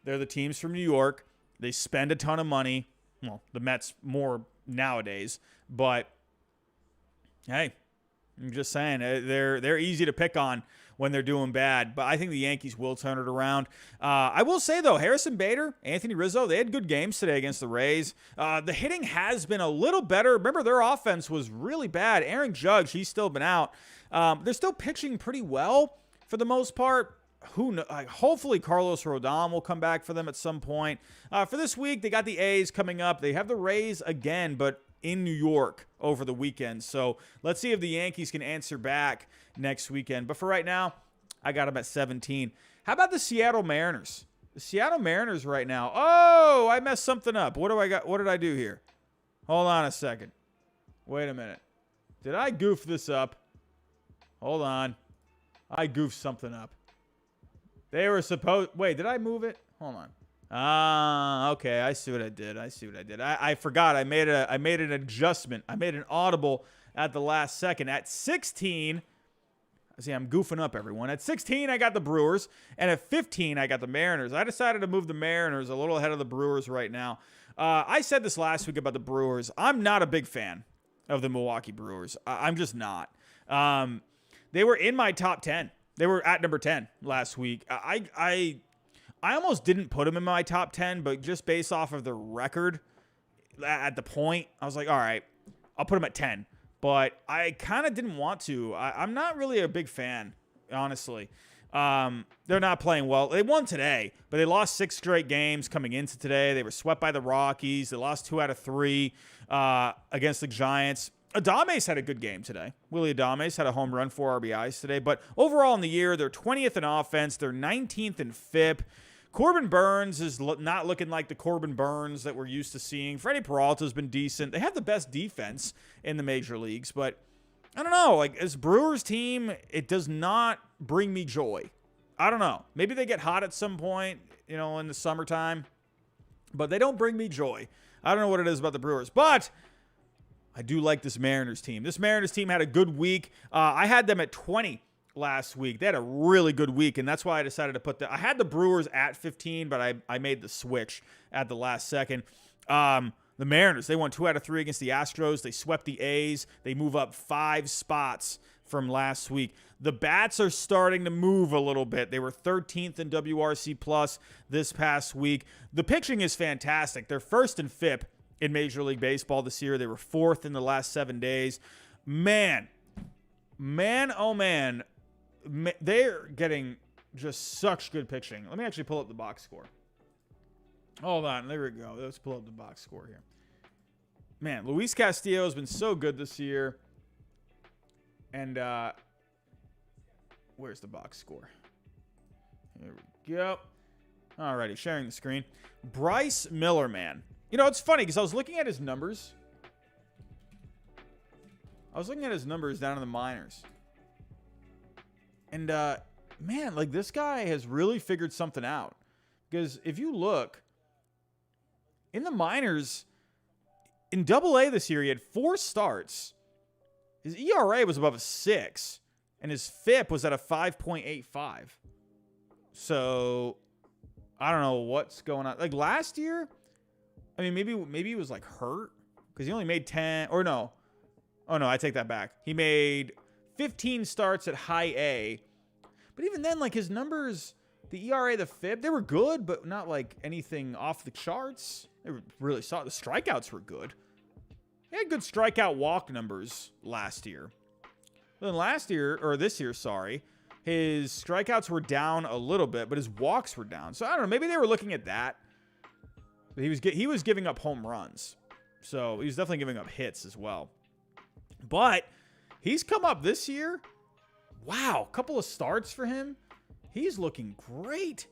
they're the teams from New York. They spend a ton of money. Well, the Mets more nowadays, but hey, I'm just saying they're easy to pick on when they're doing bad, but I think the Yankees will turn it around. I will say, though, Harrison Bader, Anthony Rizzo, they had good games today against the Rays. The hitting has been a little better. Remember, their offense was really bad. Aaron Judge, he's still been out. They're still pitching pretty well for the most part. Who knows? Hopefully Carlos Rodon will come back for them at some point. For this week, they got the A's coming up. They have the Rays again, but in New York over the weekend. So let's see if the Yankees can answer back next weekend. But for right now, I got them at 17. How about the Seattle Mariners? The Seattle Mariners right now. Oh, I messed something up. What do I got? What did I do here? Hold on a second. Wait a minute. Did I goof this up? Hold on. I goofed something up. They were supposed... Wait, did I move it? Hold on. Okay. I see what I did. I forgot. I made an adjustment. I made an audible at the last second. At 16... See, I'm goofing up, everyone. At 16, I got the Brewers. And at 15, I got the Mariners. I decided to move the Mariners a little ahead of the Brewers right now. I said this last week about the Brewers. I'm not a big fan of the Milwaukee Brewers. I'm just not. They were in my top 10. They were at number 10 last week. I almost didn't put them in my top 10, but just based off of the record at the point, I was like, all right, I'll put them at 10. But I kind of didn't want to. I'm not really a big fan, honestly. They're not playing well. They won today, but they lost 6 straight games coming into today. They were swept by the Rockies. They lost 2 out of 3 against the Giants. Adames had a good game today. Willie Adames had a home run, 4 RBIs today. But overall in the year, they're 20th in offense. They're 19th in FIP. Corbin Burns is not looking like the Corbin Burns that we're used to seeing. Freddie Peralta's been decent. They have the best defense in the major leagues, but I don't know. Like, as Brewers team, it does not bring me joy. I don't know. Maybe they get hot at some point, in the summertime, but they don't bring me joy. I don't know what it is about the Brewers, but I do like this Mariners team. This Mariners team had a good week. I had them at 20 last week. They had a really good week, and that's why I decided to put I had the Brewers at 15, but I made the switch at the last second. The Mariners, they won 2 out of 3 against the Astros. They swept the A's. They move up 5 spots from last week. The bats are starting to move a little bit. They were 13th in WRC plus this past week. The pitching is fantastic. They're first in FIP in Major League Baseball this year. They were 4th in the last 7 days. Man, oh man. They're getting just such good pitching. Let me actually pull up the box score. Hold on. There we go. Let's pull up the box score here. Man, Luis Castillo has been so good this year. And where's the box score? Here we go. Alrighty, sharing the screen. Bryce Miller, man. It's funny because I was looking at his numbers. Down in the minors. And, man, like, this guy has really figured something out. Because if you look, in the minors, in Double-A this year, he had 4 starts. His ERA was above a 6, and his FIP was at a 5.85. So, I don't know what's going on. Like, last year, I mean, maybe he was, like, hurt. Because he only made 10, or no. Oh, no, I take that back. He made 15 starts at high A. But even then, like, his numbers, the ERA, the FIP, they were good, but not like anything off the charts. They were really solid. The strikeouts were good. He had good strikeout walk numbers last year. But then this year, his strikeouts were down a little bit, but his walks were down. So I don't know, maybe they were looking at that. But he was giving up home runs. So he was definitely giving up hits as well. But he's come up this year. Wow, a couple of starts for him. He's looking great.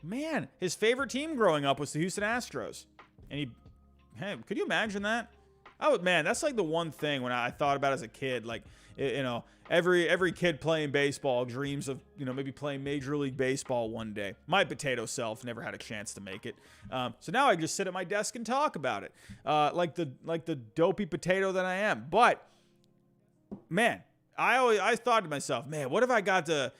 Man, his favorite team growing up was the Houston Astros. And could you imagine that? Oh, man, that's like the one thing when I thought about as a kid, like, every kid playing baseball dreams of, maybe playing Major League Baseball one day. My potato self never had a chance to make it. So now I just sit at my desk and talk about it, like the dopey potato that I am. But, man, I thought to myself, man, what if I got to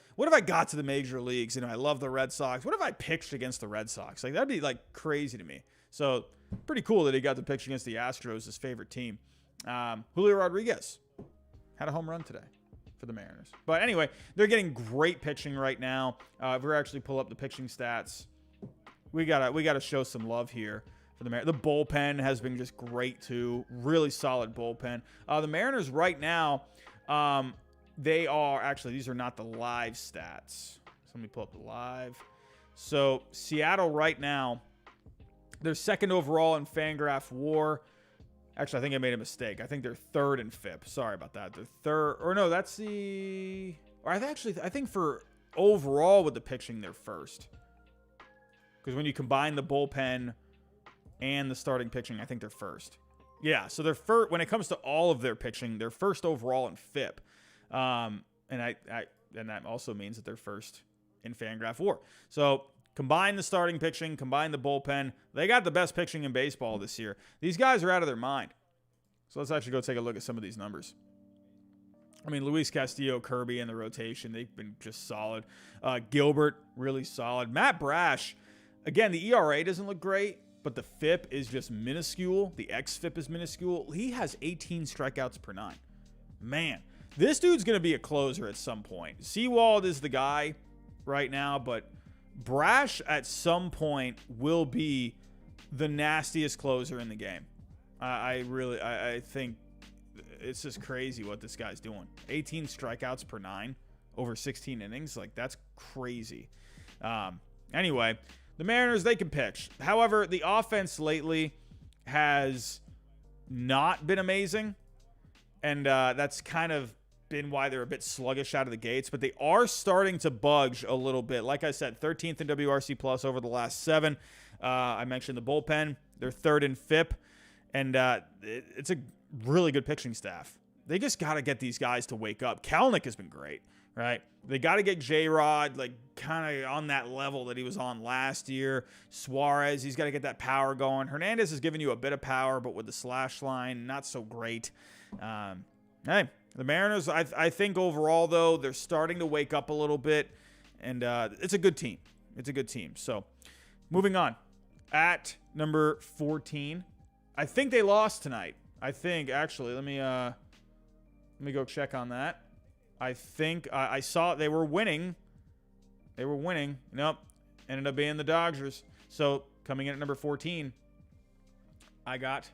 the major leagues? I love the Red Sox. What if I pitched against the Red Sox? Like, that'd be like crazy to me. So pretty cool that he got to pitch against the Astros, his favorite team. Julio Rodriguez had a home run today for the Mariners. But anyway, they're getting great pitching right now. If we actually pull up the pitching stats, we gotta show some love here for the Mariners. The bullpen has been just great too. Really solid bullpen. The Mariners right now, they are actually, these are not the live stats. So let me pull up the live. So Seattle right now, they're second overall in Fangraph WAR. Actually, I think I made a mistake. I think they're third in FIP. Sorry about that. They're third, or no, that's the. Or I think for overall with the pitching, they're first. Because when you combine the bullpen and the starting pitching, I think they're first. Yeah, so they're first when it comes to all of their pitching. They're first overall in FIP, and that also means that they're first in Fangraph WAR. So combine the starting pitching, combine the bullpen. They got the best pitching in baseball this year. These guys are out of their mind. So let's actually go take a look at some of these numbers. I mean, Luis Castillo, Kirby in the rotation, they've been just solid. Gilbert, really solid. Matt Brash, again, the ERA doesn't look great, but the FIP is just minuscule. The xFIP is minuscule. He has 18 strikeouts per 9. Man, this dude's going to be a closer at some point. Sewald is the guy right now, but Brash at some point will be the nastiest closer in the game. I think it's just crazy what this guy's doing. 18 strikeouts per 9 over 16 innings. Like, that's crazy. Anyway, the Mariners, they can pitch. However, the offense lately has not been amazing. And that's kind of been why they're a bit sluggish out of the gates. But they are starting to budge a little bit. Like I said, 13th in WRC plus over the last 7. I mentioned the bullpen. They're third in FIP. And it's a really good pitching staff. They just got to get these guys to wake up. Kalnick has been great, right? They got to get J-Rod like kind of on that level that he was on last year. Suarez, he's got to get that power going. Hernandez has given you a bit of power, but with the slash line, not so great. Hey, the Mariners, I think overall, though, they're starting to wake up a little bit, and it's a good team. It's a good team. So, moving on. At number 14, I think they lost tonight. I think, actually, let me go check on that. I think I saw they were winning. They were winning. Nope. Ended up being the Dodgers. So, coming in at number 14, I got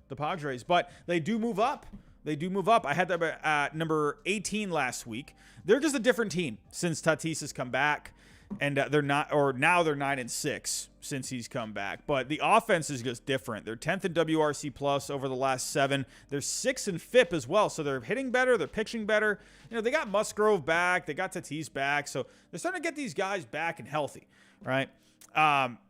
the Padres. But they do move up. They do move up. I had them at number 18 last week. They're just a different team since Tatis has come back. And they're not, or now they're 9-6 since he's come back. But the offense is just different. They're 10th in WRC plus over the last 7. They're 6th in FIP as well. So they're hitting better. They're pitching better. They got Musgrove back. They got Tatis back. So they're starting to get these guys back and healthy, right?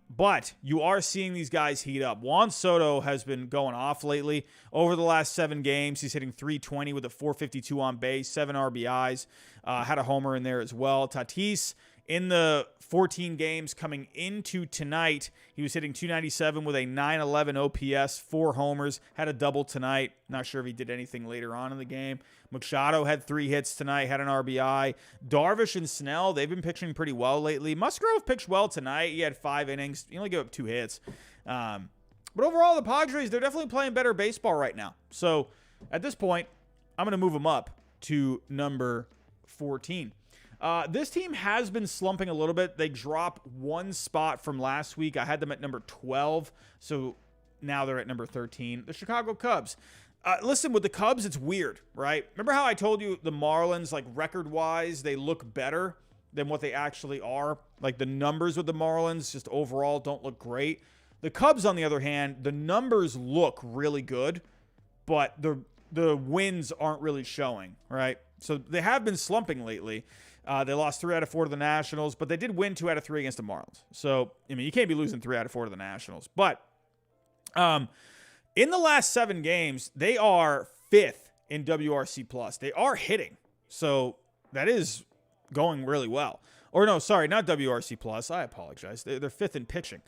But you are seeing these guys heat up. Juan Soto has been going off lately. Over the last 7 games, he's hitting .320 with a .452 on base, 7 RBIs. Had a homer in there as well. Tatis, in the 14 games coming into tonight, he was hitting .297 with a .911 OPS, 4 homers, had a double tonight. Not sure if he did anything later on in the game. Machado had 3 hits tonight, had an RBI. Darvish and Snell, they've been pitching pretty well lately. Musgrove pitched well tonight. He had 5 innings. He only gave up 2 hits. But overall, the Padres, they're definitely playing better baseball right now. So at this point, I'm going to move them up to number 14. This team has been slumping a little bit. They dropped 1 spot from last week. I had them at number 12, so now they're at number 13. The Chicago Cubs. Listen, with the Cubs, it's weird, right? Remember how I told you the Marlins, like record-wise, they look better than what they actually are? Like the numbers with the Marlins just overall don't look great. The Cubs, on the other hand, the numbers look really good, but the wins aren't really showing, right? So they have been slumping lately. They lost 3 out of 4 to the Nationals, but they did win 2 out of 3 against the Marlins. So, I mean, you can't be losing 3 out of 4 to the Nationals. But in the last 7 games, they are 5th in WRC+. They are hitting. So that is going really well. Or no, sorry, not WRC+. I apologize. They're 5th in pitching.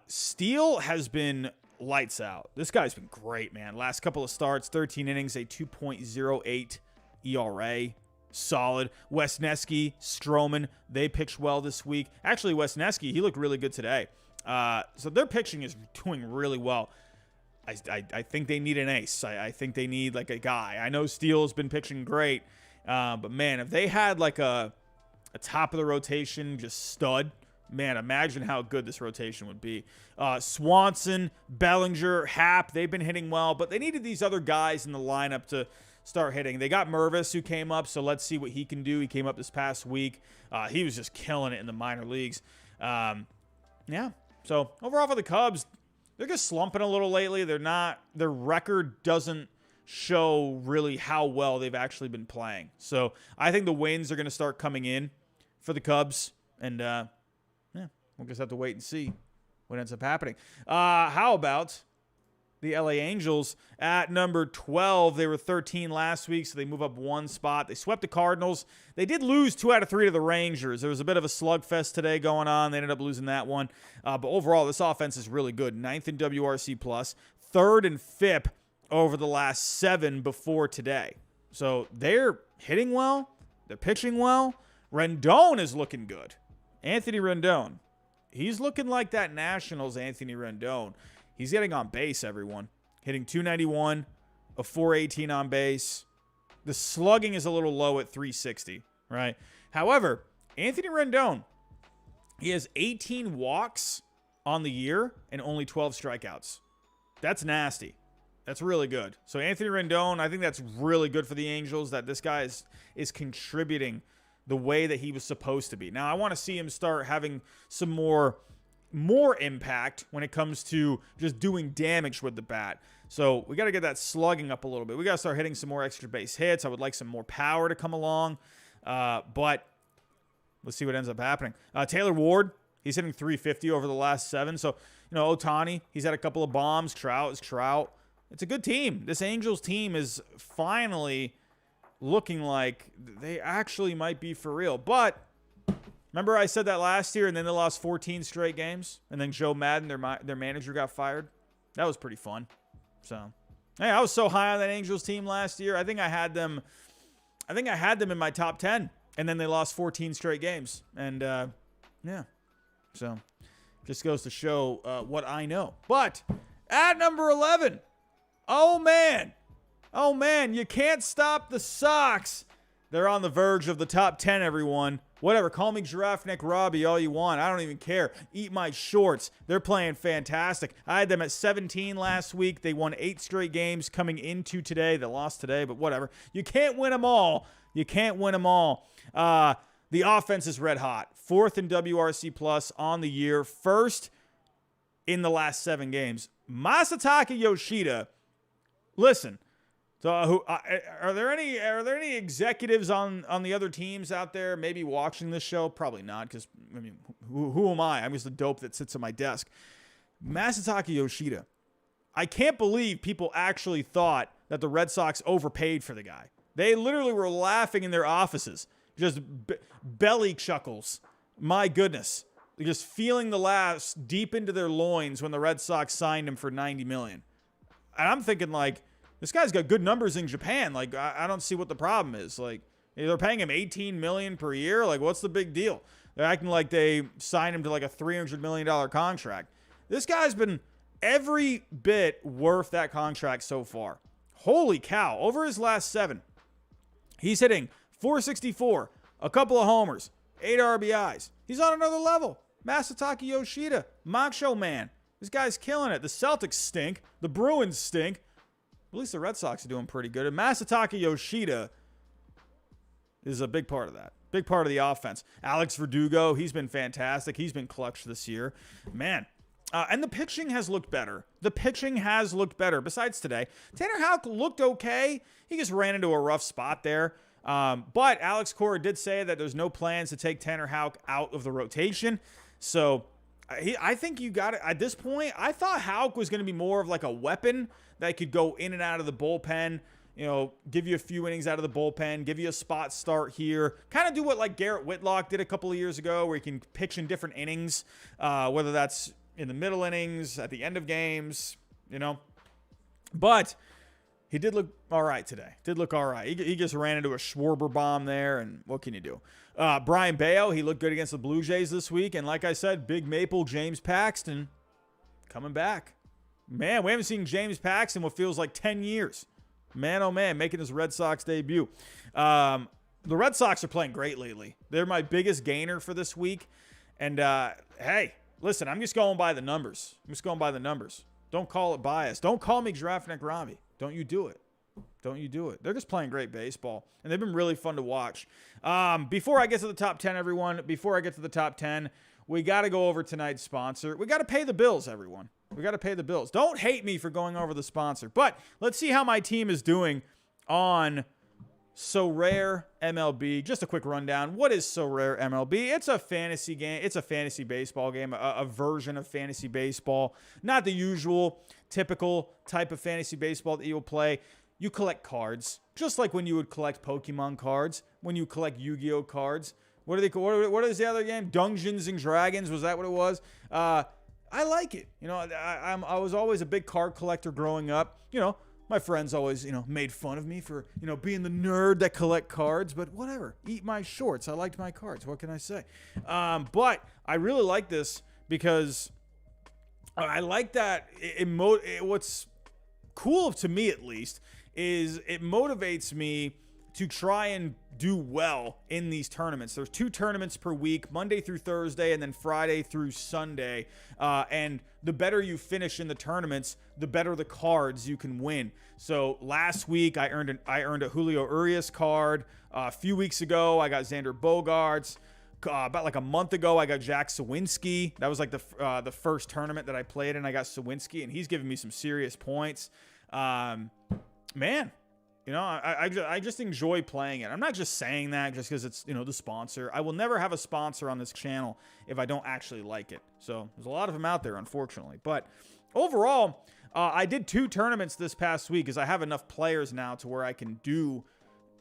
Steele has been lights out. This guy's been great, man. Last couple of starts, 13 innings, a 2.08 ERA. Solid. Wesneski, Stroman, they pitched well this week. Actually, Wesneski, he looked really good today. So their pitching is doing really well. I think they need an ace. I think they need like a guy. I know Steele's been pitching great, but man, if they had like a top of the rotation, just stud, man, imagine how good this rotation would be. Swanson, Bellinger, Happ, they've been hitting well, but they needed these other guys in the lineup to start hitting. They got Mervis, who came up, so let's see what he can do. He came up this past week. He was just killing it in the minor leagues. Yeah, so overall for the Cubs, they're just slumping a little lately. Their record doesn't show really how well they've actually been playing. So I think the wins are going to start coming in for the Cubs, and yeah, we'll just have to wait and see what ends up happening. How about the LA Angels at number 12? They were 13 last week, so they move up 1 spot. They swept the Cardinals. They did lose 2 out of 3 to the Rangers. There was a bit of a slugfest today going on. They ended up losing that one. But overall, this offense is really good. 9th in WRC+, 3rd in FIP over the last 7 before today. So they're hitting well. They're pitching well. Rendon is looking good. Anthony Rendon. He's looking like that Nationals Anthony Rendon. He's getting on base, everyone. Hitting .291, a .418 on base. The slugging is a little low at .360, right? However, Anthony Rendon, he has 18 walks on the year and only 12 strikeouts. That's nasty. That's really good. So Anthony Rendon, I think that's really good for the Angels, that this guy is contributing the way that he was supposed to be. Now, I want to see him start having some more impact when it comes to just doing damage with the bat. So we got to get that slugging up a little bit. We got to start hitting some more extra base hits. I would like some more power to come along. But let's see what ends up happening. Taylor Ward, he's hitting .350 over the last 7. So, Ohtani, he's had a couple of bombs. Trout is Trout. It's a good team. This Angels team is finally looking like they actually might be for real. But remember I said that last year, and then they lost 14 straight games, and then Joe Madden, their manager, got fired? That was pretty fun. So, hey, I was so high on that Angels team last year. I think I had them in my top 10, and then they lost 14 straight games. And, yeah. So, just goes to show what I know. But at number 11, oh, man, you can't stop the Sox. They're on the verge of the top 10, everyone. Whatever, call me Giraffe Neck Robbie all you want. I don't even care. Eat my shorts. They're playing fantastic. I had them at 17 last week. They won 8 straight games coming into today. They lost today, but whatever. You can't win them all. The offense is red hot. 4th in WRC+ on the year. 1st in the last 7 games. Masataka Yoshida, listen. So, are there any executives on the other teams out there maybe watching this show? Probably not, because I mean, who am I? I'm just a dope that sits at my desk. Masataka Yoshida. I can't believe people actually thought that the Red Sox overpaid for the guy. They literally were laughing in their offices, just belly chuckles. My goodness, they're just feeling the laughs deep into their loins when the Red Sox signed him for $90 million. And I'm thinking, like, this guy's got good numbers in Japan. Like, I don't see what the problem is. Like, they're paying him $18 million per year. Like, what's the big deal? They're acting like they signed him to like a $300 million contract. This guy's been every bit worth that contract so far. Holy cow. Over his last 7, he's hitting .464, a couple of homers, 8 RBIs. He's on another level. Masataka Yoshida, Macho Man. This guy's killing it. The Celtics stink. The Bruins stink. At least the Red Sox are doing pretty good. And Masataka Yoshida is a big part of that. Big part of the offense. Alex Verdugo, he's been fantastic. He's been clutch this year. Man. And the pitching has looked better. Besides today. Tanner Houck looked okay. He just ran into a rough spot there. But Alex Cora did say that there's no plans to take Tanner Houck out of the rotation. So I think you got it. At this point, I thought Houck was going to be more of like a weapon that could go in and out of the bullpen, give you a few innings out of the bullpen, give you a spot start here. Kind of do what like Garrett Whitlock did a couple of years ago, where he can pitch in different innings, whether that's in the middle innings, at the end of games, But he did look all right today. Did look all right. He just ran into a Schwarber bomb there, and what can you do? Brian Bayo, he looked good against the Blue Jays this week, and like I said, Big Maple James Paxton coming back. Man, we haven't seen James Paxton what feels like 10 years. Man, oh man, making his Red Sox debut. The Red Sox are playing great lately. They're my biggest gainer for this week. And, hey, listen, I'm just going by the numbers. Don't call it bias. Don't call me Giraffe Neck Robbie. Don't you do it. They're just playing great baseball, and they've been really fun to watch. Before I get to the top 10, everyone, we got to go over tonight's sponsor. We got to pay the bills, everyone. We got to pay the bills. Don't hate me for going over the sponsor, but let's see how my team is doing on Sorare MLB. Just a quick rundown. What is Sorare MLB? It's a fantasy game. It's a fantasy baseball game, a version of fantasy baseball. Not the usual, typical type of fantasy baseball that you'll play. You collect cards, just like when you would collect Pokemon cards, when you collect Yu-Gi-Oh cards. What is the other game? Dungeons and Dragons. Was that what it was? I like it. I was always a big card collector growing up. My friends always, made fun of me for, being the nerd that collect cards, but whatever. Eat my shorts. I liked my cards. What can I say? But I really like this because I like that what's cool to me, at least, is it motivates me to try and do well in these tournaments. There's 2 tournaments per week, Monday through Thursday, and then Friday through Sunday. And the better you finish in the tournaments, the better the cards you can win. So last week I earned a Julio Urias card. A few weeks ago I got Xander Bogaerts. About like a month ago I got Jack Sawinski. That was like the first tournament that I played in. I got Sawinski, and he's giving me some serious points. Man. I just enjoy playing it. I'm not just saying that just because it's, the sponsor. I will never have a sponsor on this channel if I don't actually like it. So there's a lot of them out there, unfortunately. But overall, I did 2 tournaments this past week because I have enough players now to where I can do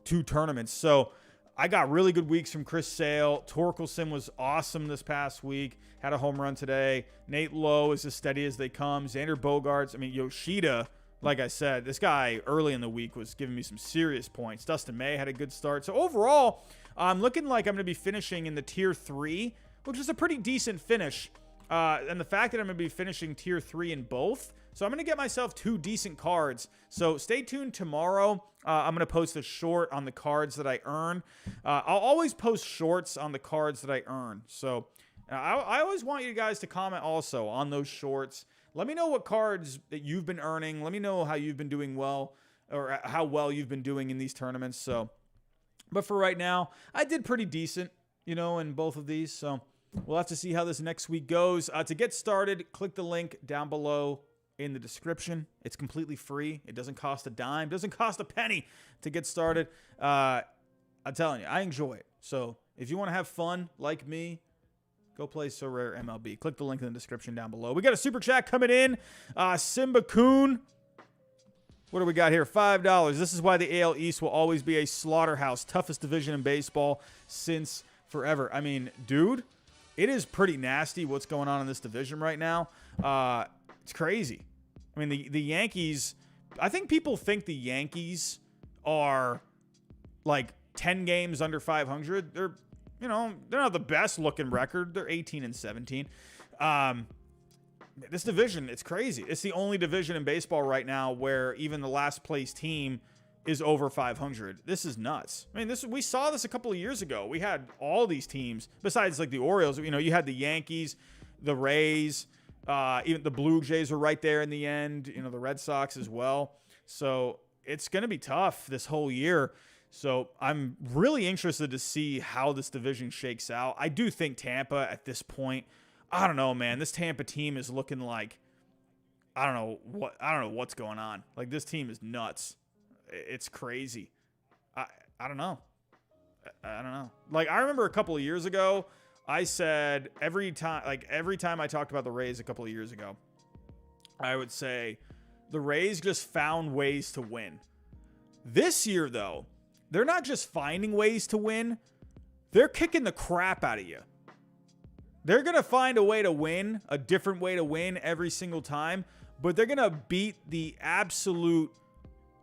2 tournaments. So I got really good weeks from Chris Sale. Torkelson was awesome this past week. Had a home run today. Nate Lowe is as steady as they come. Xander Bogaerts. Yoshida. Like I said, this guy early in the week was giving me some serious points. Dustin May had a good start. So overall, I'm looking like I'm going to be finishing in the Tier 3, which is a pretty decent finish. And the fact that I'm going to be finishing Tier 3 in both. So I'm going to get myself 2 decent cards. So stay tuned tomorrow. I'm going to post a short on the cards that I earn. I'll always post shorts on the cards that I earn. So I always want you guys to comment also on those shorts. Let me know what cards that you've been earning. Let me know how you've been doing well, or how well you've been doing in these tournaments. So, but for right now, I did pretty decent, in both of these. So we'll have to see how this next week goes. To get started, click the link down below in the description. It's completely free. It doesn't cost a dime. Doesn't cost a penny to get started. I'm telling you, I enjoy it. So if you want to have fun like me, go play Sorare MLB. Click the link in the description down below. We got a super chat coming in. Simba Coon. What do we got here? $5. This is why the AL East will always be a slaughterhouse. Toughest division in baseball since forever. Dude, it is pretty nasty what's going on in this division right now. It's crazy. The Yankees, I think people think the Yankees are like 10 games under 500. They're not the best looking record. They're 18-17. This division, it's crazy. It's the only division in baseball right now where even the last place team is over 500. This is nuts. We saw this a couple of years ago. We had all these teams besides like the Orioles. You had the Yankees, the Rays, even the Blue Jays were right there in the end. The Red Sox as well. So it's going to be tough this whole year. So I'm really interested to see how this division shakes out. I do think Tampa at this point, I don't know, man. This Tampa team is looking like, I don't know what's going on. Like, this team is nuts. It's crazy. I don't know. I don't know. Like, I remember a couple of years ago, I said every time I talked about the Rays a couple of years ago, I would say the Rays just found ways to win. This year, though, they're not just finding ways to win. They're kicking the crap out of you. They're going to find a way to win, a different way to win every single time, but they're going to beat the absolute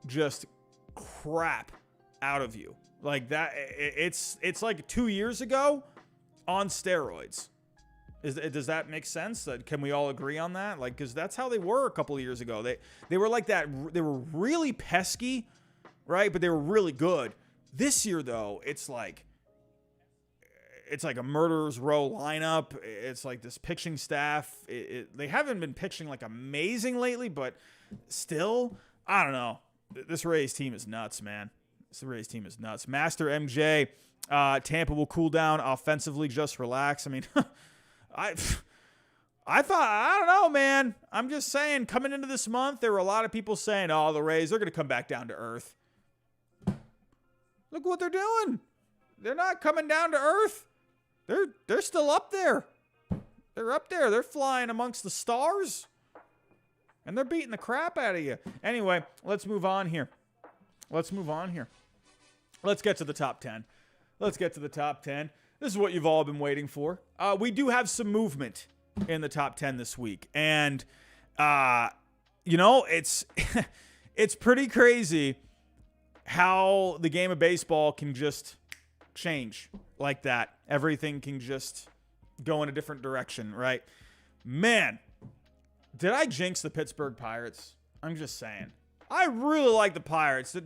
just crap out of you. Like that, it's like 2 years ago on steroids. Does that make sense? Can we all agree on that? Like, because that's how they were a couple of years ago. They were like that. They were really pesky, right? But they were really good. This year, though, it's like a murderer's row lineup. It's like this pitching staff. They haven't been pitching like amazing lately, but still, I don't know. This Rays team is nuts, man. This Rays team is nuts. Master MJ, Tampa will cool down offensively. Just relax. I mean, I thought, I don't know, man. I'm just saying, coming into this month, there were a lot of people saying, oh, the Rays, they're going to come back down to earth. Look what they're doing. They're not coming down to earth. They're still up there. They're up there. They're flying amongst the stars. And they're beating the crap out of you. Anyway, let's move on here. Let's get to the top 10. This is what you've all been waiting for. We do have some movement in the top 10 this week. And, it's it's pretty crazy how the game of baseball can just change like that. Everything can just go in a different direction, right? Man, did I jinx the Pittsburgh Pirates? I'm just saying. I really like the Pirates.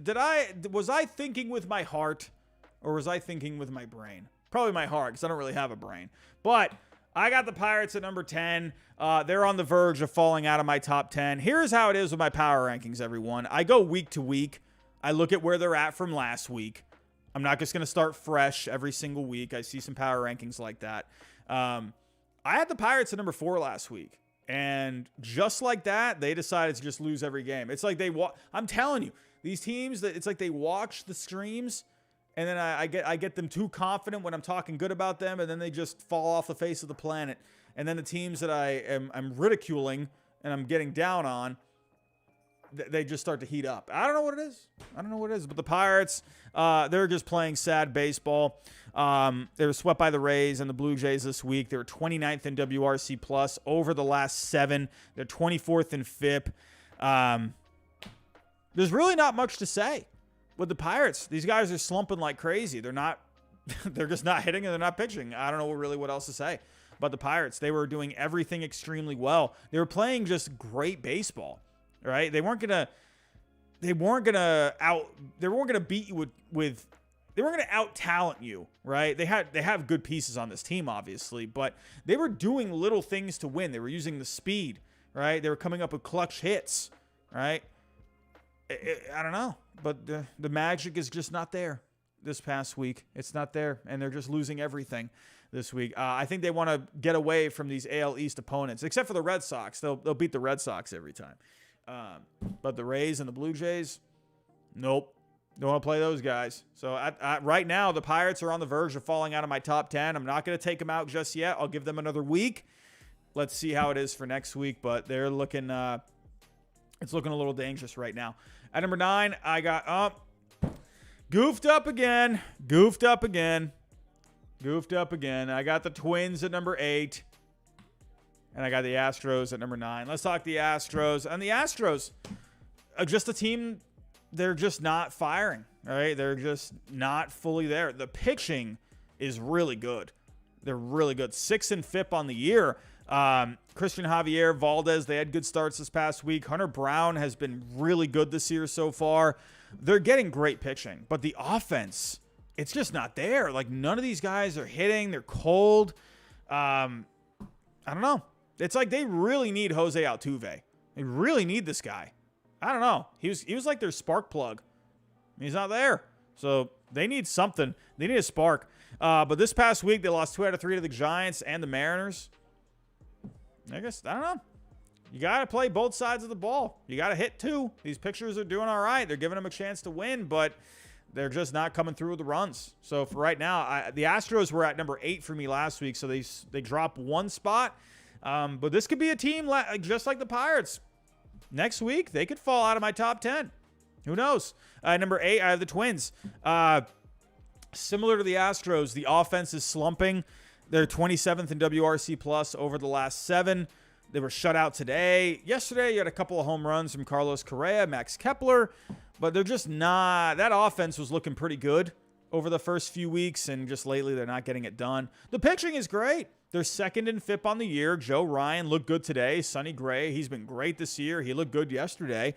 Was I thinking with my heart or was I thinking with my brain? Probably my heart, because I don't really have a brain. But I got the Pirates at number 10. They're on the verge of falling out of my top 10. Here's how it is with my power rankings, everyone. I go week to week. I look at where they're at from last week. I'm not just going to start fresh every single week. I see some power rankings like that. I had the Pirates at number 4 last week. And just like that, they decided to just lose every game. It's like I'm telling you, these teams, it's like they watch the streams, and then I get them too confident when I'm talking good about them, and then they just fall off the face of the planet. And then the teams that I'm ridiculing and I'm getting down on, they just start to heat up. I don't know what it is. But the Pirates, they're just playing sad baseball. They were swept by the Rays and the Blue Jays this week. They were 29th in WRC plus over the last 7. They're 24th in FIP. There's really not much to say with the Pirates. These guys are slumping like crazy. They're just not hitting and they're not pitching. I don't know really what else to say about the Pirates. They were doing everything extremely well. They were playing just great baseball, right? They weren't gonna beat you with they weren't going to out-talent you, right? They have good pieces on this team, obviously, but they were doing little things to win. They were using the speed, right? They were coming up with clutch hits, right? I don't know, but the magic is just not there this past week. It's not there, and they're just losing everything this week. I think they want to get away from these AL East opponents, except for the Red Sox. They'll beat the Red Sox every time. But the Rays and the Blue Jays, nope. Don't want to play those guys. So right now, the Pirates are on the verge of falling out of my top 10. I'm not going to take them out just yet. I'll give them another week. Let's see how it is for next week. But they're looking, it's looking a little dangerous right now. At number 9, I got goofed up again. I got the Twins at number 8. And I got the Astros at number 9. Let's talk the Astros. And the Astros are just a team. They're just not firing, right? They're just not fully there. The pitching is really good. They're really good. 6 in FIP on the year. Christian Javier, Valdez, they had good starts this past week. Hunter Brown has been really good this year so far. They're getting great pitching, but the offense, it's just not there. Like, none of these guys are hitting. They're cold. I don't know. It's like they really need Jose Altuve. They really need this guy. I don't know. He was like their spark plug. He's not there. So they need something. They need a spark. But this past week, they lost 2 out of 3 to the Giants and the Mariners. I don't know. You got to play both sides of the ball. You got to hit too. These pitchers are doing all right. They're giving them a chance to win, but they're just not coming through with the runs. So for right now, the Astros were at number 8 for me last week, so they dropped one spot. But this could be a team just like the Pirates. Next week, they could fall out of my top 10. Who knows? Number 8, I have the Twins. Similar to the Astros, the offense is slumping. They're 27th in WRC plus over the last 7. They were shut out today. Yesterday, you had a couple of home runs from Carlos Correa, Max Kepler, but they're just not. That offense was looking pretty good over the first few weeks, and just lately they're not getting it done. The pitching is great. They're second in FIP on the year. Joe Ryan looked good today. Sonny Gray, he's been great this year. He looked good yesterday.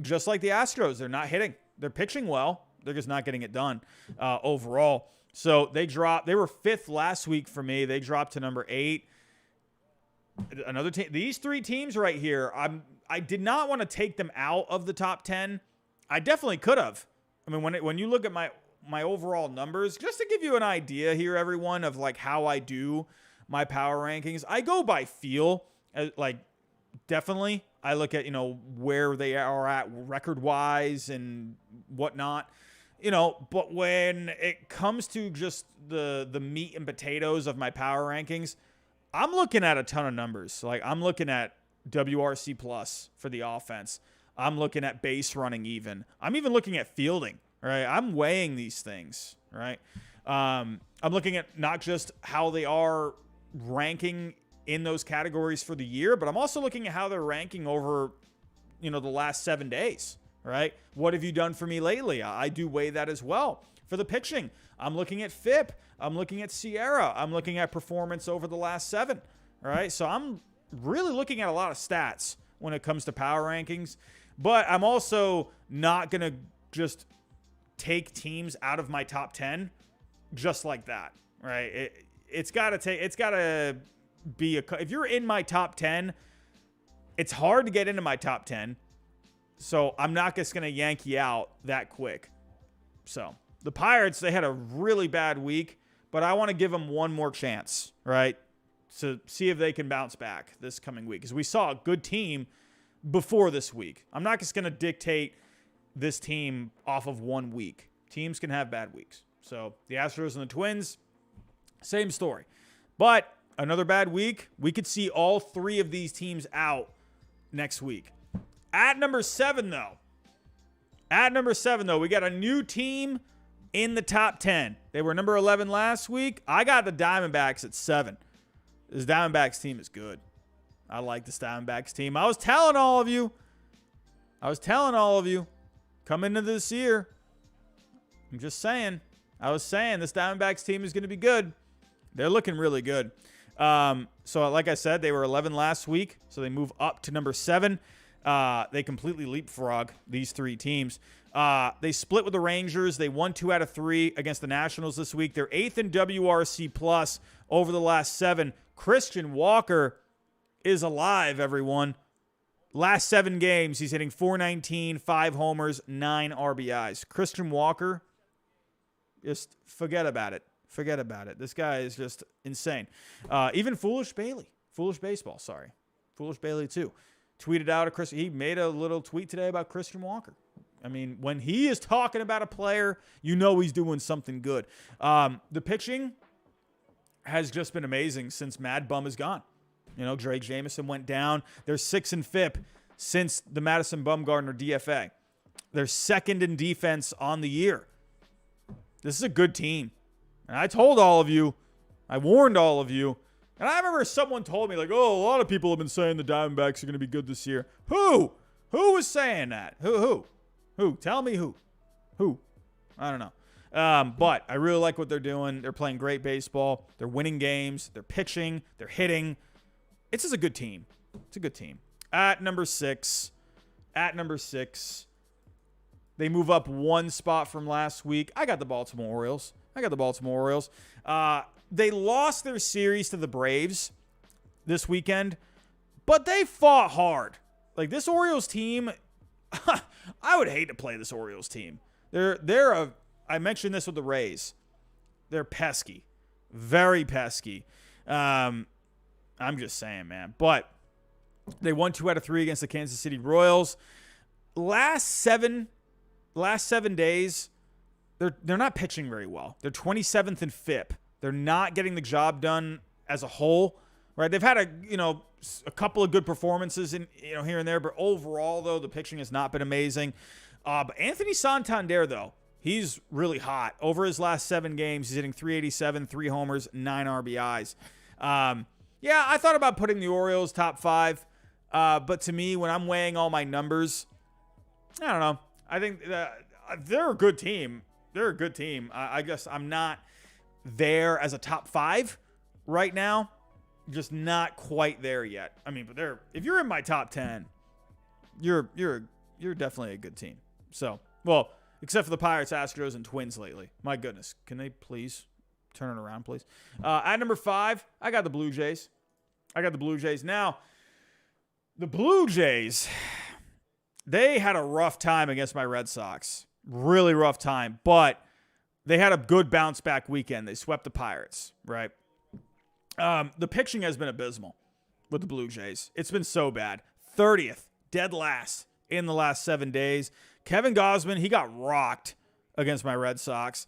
Just like the Astros, they're not hitting. They're pitching well. They're just not getting it done overall. So they dropped. They were 5th last week for me. They dropped to number 8. Another team. These 3 teams right here, I did not want to take them out of the top 10. I definitely could have. I mean, when you look at my overall numbers, just to give you an idea here, everyone, of like how I do my power rankings, I go by feel. Like, definitely, I look at, where they are at record-wise and whatnot. But when it comes to just the meat and potatoes of my power rankings, I'm looking at a ton of numbers. Like, I'm looking at WRC plus for the offense. I'm looking at base running even. I'm even looking at fielding, right? I'm weighing these things, right? I'm looking at not just how they are ranking in those categories for the year, but I'm also looking at how they're ranking over, the last 7 days, right? What have you done for me lately? I do weigh that as well. For the pitching, I'm looking at FIP. I'm looking at Sierra. I'm looking at performance over the last 7, right? So I'm really looking at a lot of stats when it comes to power rankings, but I'm also not going to just take teams out of my top 10 just like that, right? It's got to be if you're in my top 10, it's hard to get into my top 10. So I'm not just going to yank you out that quick. So the Pirates, they had a really bad week, but I want to give them one more chance, right? To see if they can bounce back this coming week. Because we saw a good team before this week. I'm not just going to dictate this team off of 1 week. Teams can have bad weeks. So the Astros and the Twins, same story. But another bad week, we could see all 3 of these teams out next week. At number 7, though, we got a new team in the top 10. They were number 11 last week. I got the Diamondbacks at 7. This Diamondbacks team is good. I like this Diamondbacks team. I was telling all of you, come into this year. I'm just saying. I was saying this Diamondbacks team is going to be good. They're looking really good. So like I said, they were 11 last week, so they move up to number 7. They completely leapfrog these 3 teams. They split with the Rangers. They won 2 out of 3 against the Nationals this week. They're 8th in WRC plus over the last 7. Christian Walker is alive, everyone. Last 7 games, he's hitting .419, 5 homers, 9 RBIs. Christian Walker, just forget about it. Forget about it. This guy is just insane. Even Foolish Bailey too, tweeted out he made a little tweet today about Christian Walker. I mean, when he is talking about a player, he's doing something good. The pitching has just been amazing since Mad Bum is gone. Drake Jamieson went down. They're 6th in FIP since the Madison Bumgarner DFA. They're 2nd in defense on the year. This is a good team. And I told all of you, I warned all of you, and I remember someone told me, like, a lot of people have been saying the Diamondbacks are going to be good this year. Who? Who was saying that? Who? Tell me who. I don't know. But I really like what they're doing. They're playing great baseball. They're winning games. They're pitching. They're hitting. It's just a good team. It's a good team. At number 6, they move up 1 spot from last week. I got the Baltimore Orioles. They lost their series to the Braves this weekend, but they fought hard. Like, this Orioles team, I would hate to play this Orioles team. I mentioned this with the Rays. They're pesky. Very pesky. I'm just saying, man. But they won 2 out of 3 against the Kansas City Royals. Last seven days, they're not pitching very well. They're 27th in FIP. They're not getting the job done as a whole, right? They've had a couple of good performances in here and there, but overall though the pitching has not been amazing. But Anthony Santander though, he's really hot. Over his last 7 games, he's hitting .387, 3 homers, 9 RBIs. Yeah, I thought about putting the Orioles top 5, but to me, when I'm weighing all my numbers, I don't know. I think they're a good team. They're a good team. I guess I'm not there as a top 5 right now. Just not quite there yet. I mean, but if you're in my top 10, you're definitely a good team. So, well, except for the Pirates, Astros, and Twins lately. My goodness. Can they please turn it around, please? At number 5, I got the Blue Jays. Now, the Blue Jays, they had a rough time against my Red Sox. Really rough time. But they had a good bounce back weekend. They swept the Pirates, right? The pitching has been abysmal with the Blue Jays. It's been so bad. 30th, dead last in the last 7 days. Kevin Gausman, he got rocked against my Red Sox.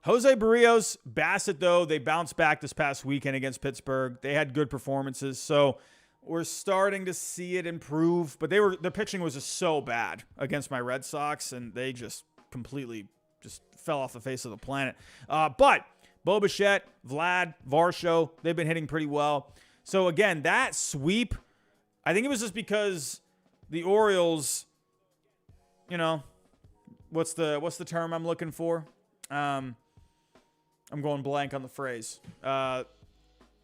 Jose Barrios, Bassett, though, they bounced back this past weekend against Pittsburgh. They had good performances, so we're starting to see it improve. But the pitching was just so bad against my Red Sox, and they just completely just fell off the face of the planet. But Bo Bichette, Vlad, Varsho, they've been hitting pretty well. So, again, that sweep, I think it was just because the Orioles, what's the term I'm looking for? I'm going blank on the phrase.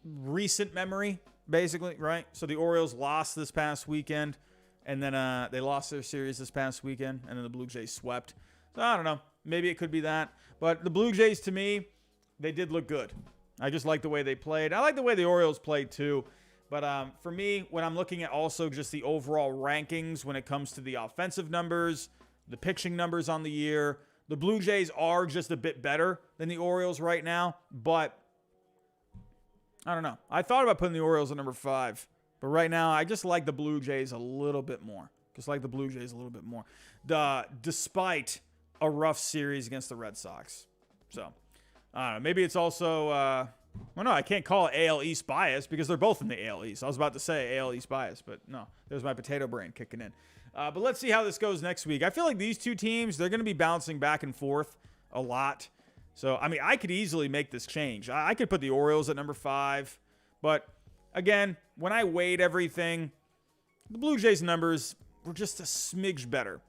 Recent memory, basically, right? So the Orioles lost this past weekend, and then they lost their series this past weekend, and then the Blue Jays swept. So I don't know. Maybe it could be that. But the Blue Jays, to me, they did look good. I just like the way they played. I like the way the Orioles played, too. But for me, when I'm looking at also just the overall rankings when it comes to the offensive numbers, the pitching numbers on the year, the Blue Jays are just a bit better than the Orioles right now, but I don't know. I thought about putting the Orioles at number 5, but right now I just like the Blue Jays a little bit more. Despite a rough series against the Red Sox. So, I don't know. Maybe it's also, I can't call it AL East bias because they're both in the AL East. I was about to say AL East bias, but no, there's my potato brain kicking in. But let's see how this goes next week. I feel like these two teams, they're going to be bouncing back and forth a lot. So, I mean, I could easily make this change. I could put the Orioles at number 5. But, again, when I weighed everything, the Blue Jays numbers were just a smidge better.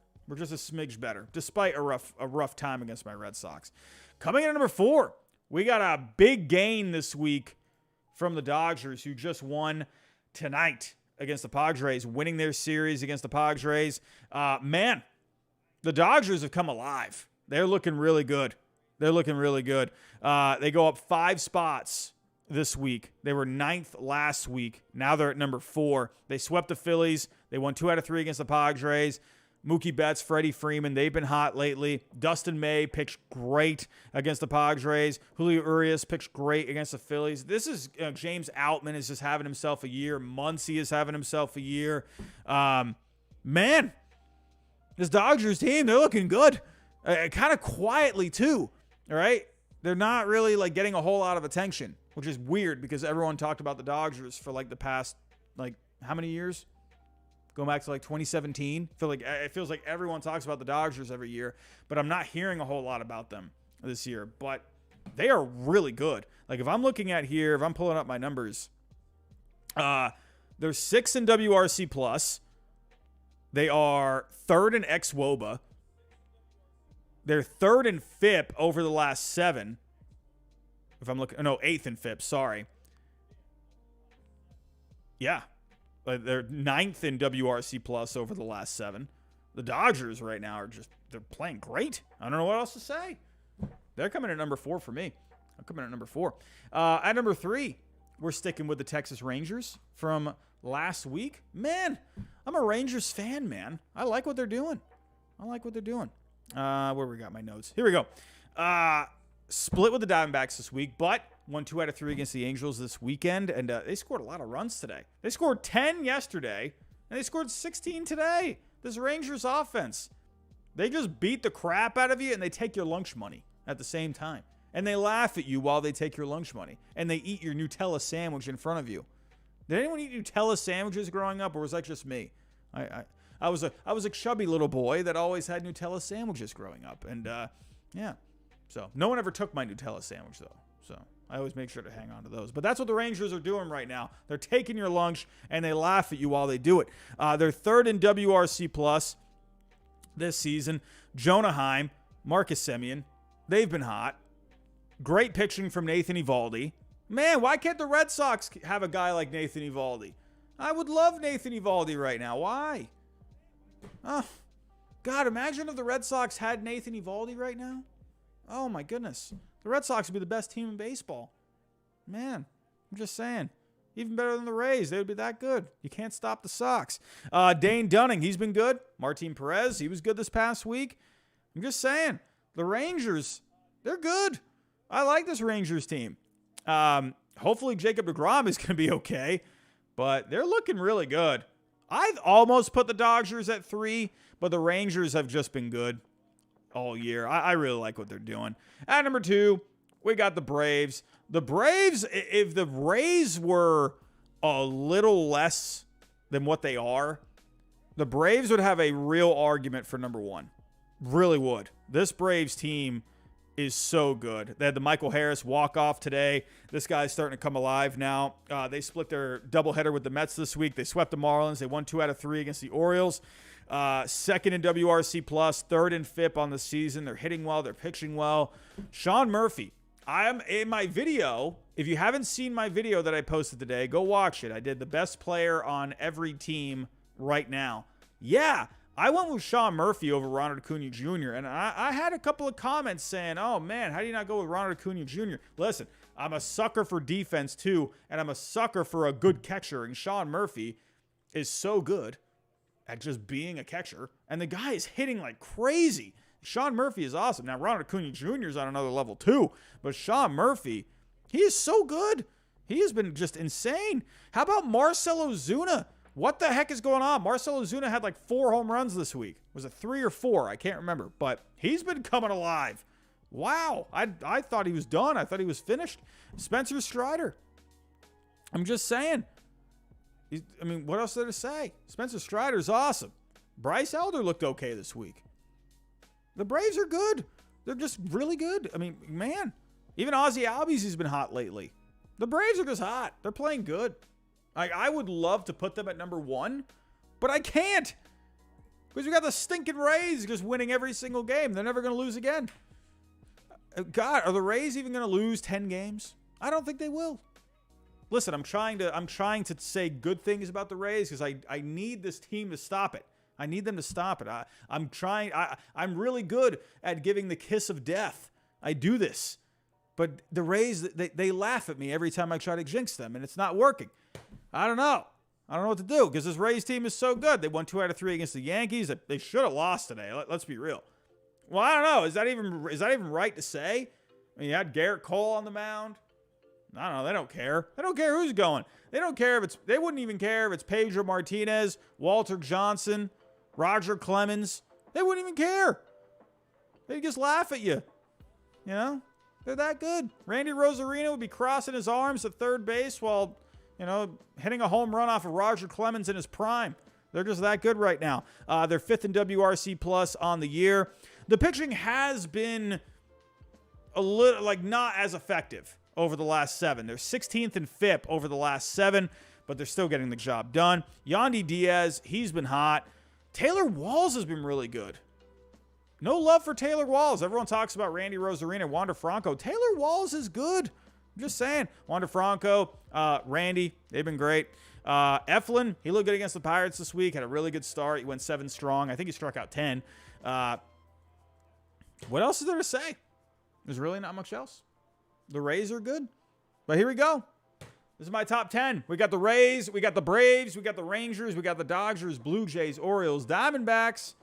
Despite a rough time against my Red Sox. Coming in at number 4, we got a big gain this week from the Dodgers, who just won tonight against the Padres, winning their series against the Padres. Man, the Dodgers have come alive. They're looking really good. They go up 5 spots this week. They were 9th last week. Now they're at number 4. They swept the Phillies. They won 2 out of 3 against the Padres. Mookie Betts, Freddie Freeman, they've been hot lately. Dustin May pitched great against the Padres. Julio Urias pitched great against the Phillies. This is James Outman is just having himself a year. Muncy is having himself a year. Man, this Dodgers team, they're looking good. Kind of quietly, too. All right? They're not really like getting a whole lot of attention, which is weird because everyone talked about the Dodgers for like the past, like, how many years? Going back to like 2017. It feels like everyone talks about the Dodgers every year, but I'm not hearing a whole lot about them this year. But they are really good. Like if I'm looking at here, if I'm pulling up my numbers, they're 6th in WRC plus. They are 3rd in xWOBA. They're 3rd in FIP over the last 7. If I'm looking, no, 8th in FIP. Sorry. Yeah. They're 9th in WRC plus over the last 7. The Dodgers right now they're playing great. I don't know what else to say. They're coming at number 4 for me. I'm coming at number 4. At number 3, we're sticking with the Texas Rangers from last week. Man, I'm a Rangers fan, man. I like what they're doing. Where we got my notes? Here we go. Split with the Diamondbacks this week, but won 2 out of 3 against the Angels this weekend, and they scored a lot of runs today. They scored 10 yesterday, and they scored 16 today. This Rangers offense, they just beat the crap out of you, and they take your lunch money. at the same time. And they laugh at you while they take your lunch money. And they eat your Nutella sandwich in front of you. Did anyone eat Nutella sandwiches growing up, or was that just me? I was a chubby little boy that always had Nutella sandwiches growing up. And, yeah. So, no one ever took my Nutella sandwich, though. So, I always make sure to hang on to those. But that's what the Rangers are doing right now. They're taking your lunch, and they laugh at you while they do it. They're third in WRC plus this season. Jonah Heim, Marcus Semien, they've been hot. Great pitching from Nathan Eovaldi. Man, why can't the Red Sox have a guy like Nathan Eovaldi? I would love Nathan Eovaldi right now. Why? Oh, God, imagine if the Red Sox had Nathan Eovaldi right now. Oh, my goodness. The Red Sox would be the best team in baseball. Man, I'm just saying. Even better than the Rays. They would be that good. You can't stop the Sox. Dane Dunning, he's been good. Martin Perez, he was good this past week. I'm just saying. The Rangers, they're good. I like this Rangers team. Hopefully Jacob deGrom is going to be okay. But they're looking really good. I've almost put the Dodgers at 3, but the Rangers have just been good all year. I really like what they're doing. At number 2, we got the Braves. The Braves, if the Rays were a little less than what they are, the Braves would have a real argument for number 1. Really would. This Braves team is so good. They had the Michael Harris walk-off today. This guy's starting to come alive now. They split their doubleheader with the Mets this week. They swept the Marlins. They won 2 out of 3 against the Orioles. Second in WRC+, third in FIP on the season. They're hitting well. They're pitching well. Sean Murphy. I'm in my video. If you haven't seen my video that I posted today, go watch it. I did the best player on every team right now. Yeah, I went with Sean Murphy over Ronald Acuna Jr., and I had a couple of comments saying, oh, man, how do you not go with Ronald Acuna Jr.? Listen, I'm a sucker for defense, too, and I'm a sucker for a good catcher, and Sean Murphy is so good at just being a catcher, and the guy is hitting like crazy. Sean Murphy is awesome. Now, Ronald Acuna Jr. is on another level, too, but Sean Murphy, he is so good. He has been just insane. How about Marcell Ozuna? What the heck is going on? Marcell Ozuna had like 4 home runs this week. Was it 3 or 4? I can't remember. But he's been coming alive. Wow. I thought he was done. I thought he was finished. Spencer Strider. I'm just saying. What else is there to say? Spencer Strider's awesome. Bryce Elder looked okay this week. The Braves are good. They're just really good. Man. Even Ozzie Albies has been hot lately. The Braves are just hot. They're playing good. I would love to put them at number 1, but I can't. Because we got the stinking Rays just winning every single game. They're never going to lose again. God, are the Rays even going to lose 10 games? I don't think they will. Listen, I'm trying to say good things about the Rays because I need this team to stop it. I need them to stop it. I'm really good at giving the kiss of death. I do this. But the Rays, they laugh at me every time I try to jinx them, and it's not working. I don't know what to do because this Rays team is so good. They won 2 out of 3 against the Yankees. They should have lost today. Let's be real. Well, I don't know. Is that even right to say? You had Garrett Cole on the mound. I don't know. They don't care. They don't care who's going. They don't care if they wouldn't even care if it's Pedro Martinez, Walter Johnson, Roger Clemens. They wouldn't even care. They'd just laugh at you. You know? They're that good. Randy Rosarino would be crossing his arms at third base while, hitting a home run off of Roger Clemens in his prime. They're just that good right now. They're 5th in WRC plus on the year. The pitching has been a little, not as effective over the last 7. They're 16th in FIP over the last 7, but they're still getting the job done. Yandy Diaz, he's been hot. Taylor Walls has been really good. No love for Taylor Walls. Everyone talks about Randy Rosarino, Wander Franco. Taylor Walls is good. I'm just saying. Wander Franco, Randy, they've been great. Eflin, he looked good against the Pirates this week. Had a really good start. He went 7 strong. I think he struck out 10. What else is there to say? There's really not much else. The Rays are good. But here we go. This is my top 10. We got the Rays. We got the Braves. We got the Rangers. We got the Dodgers, Blue Jays, Orioles, Diamondbacks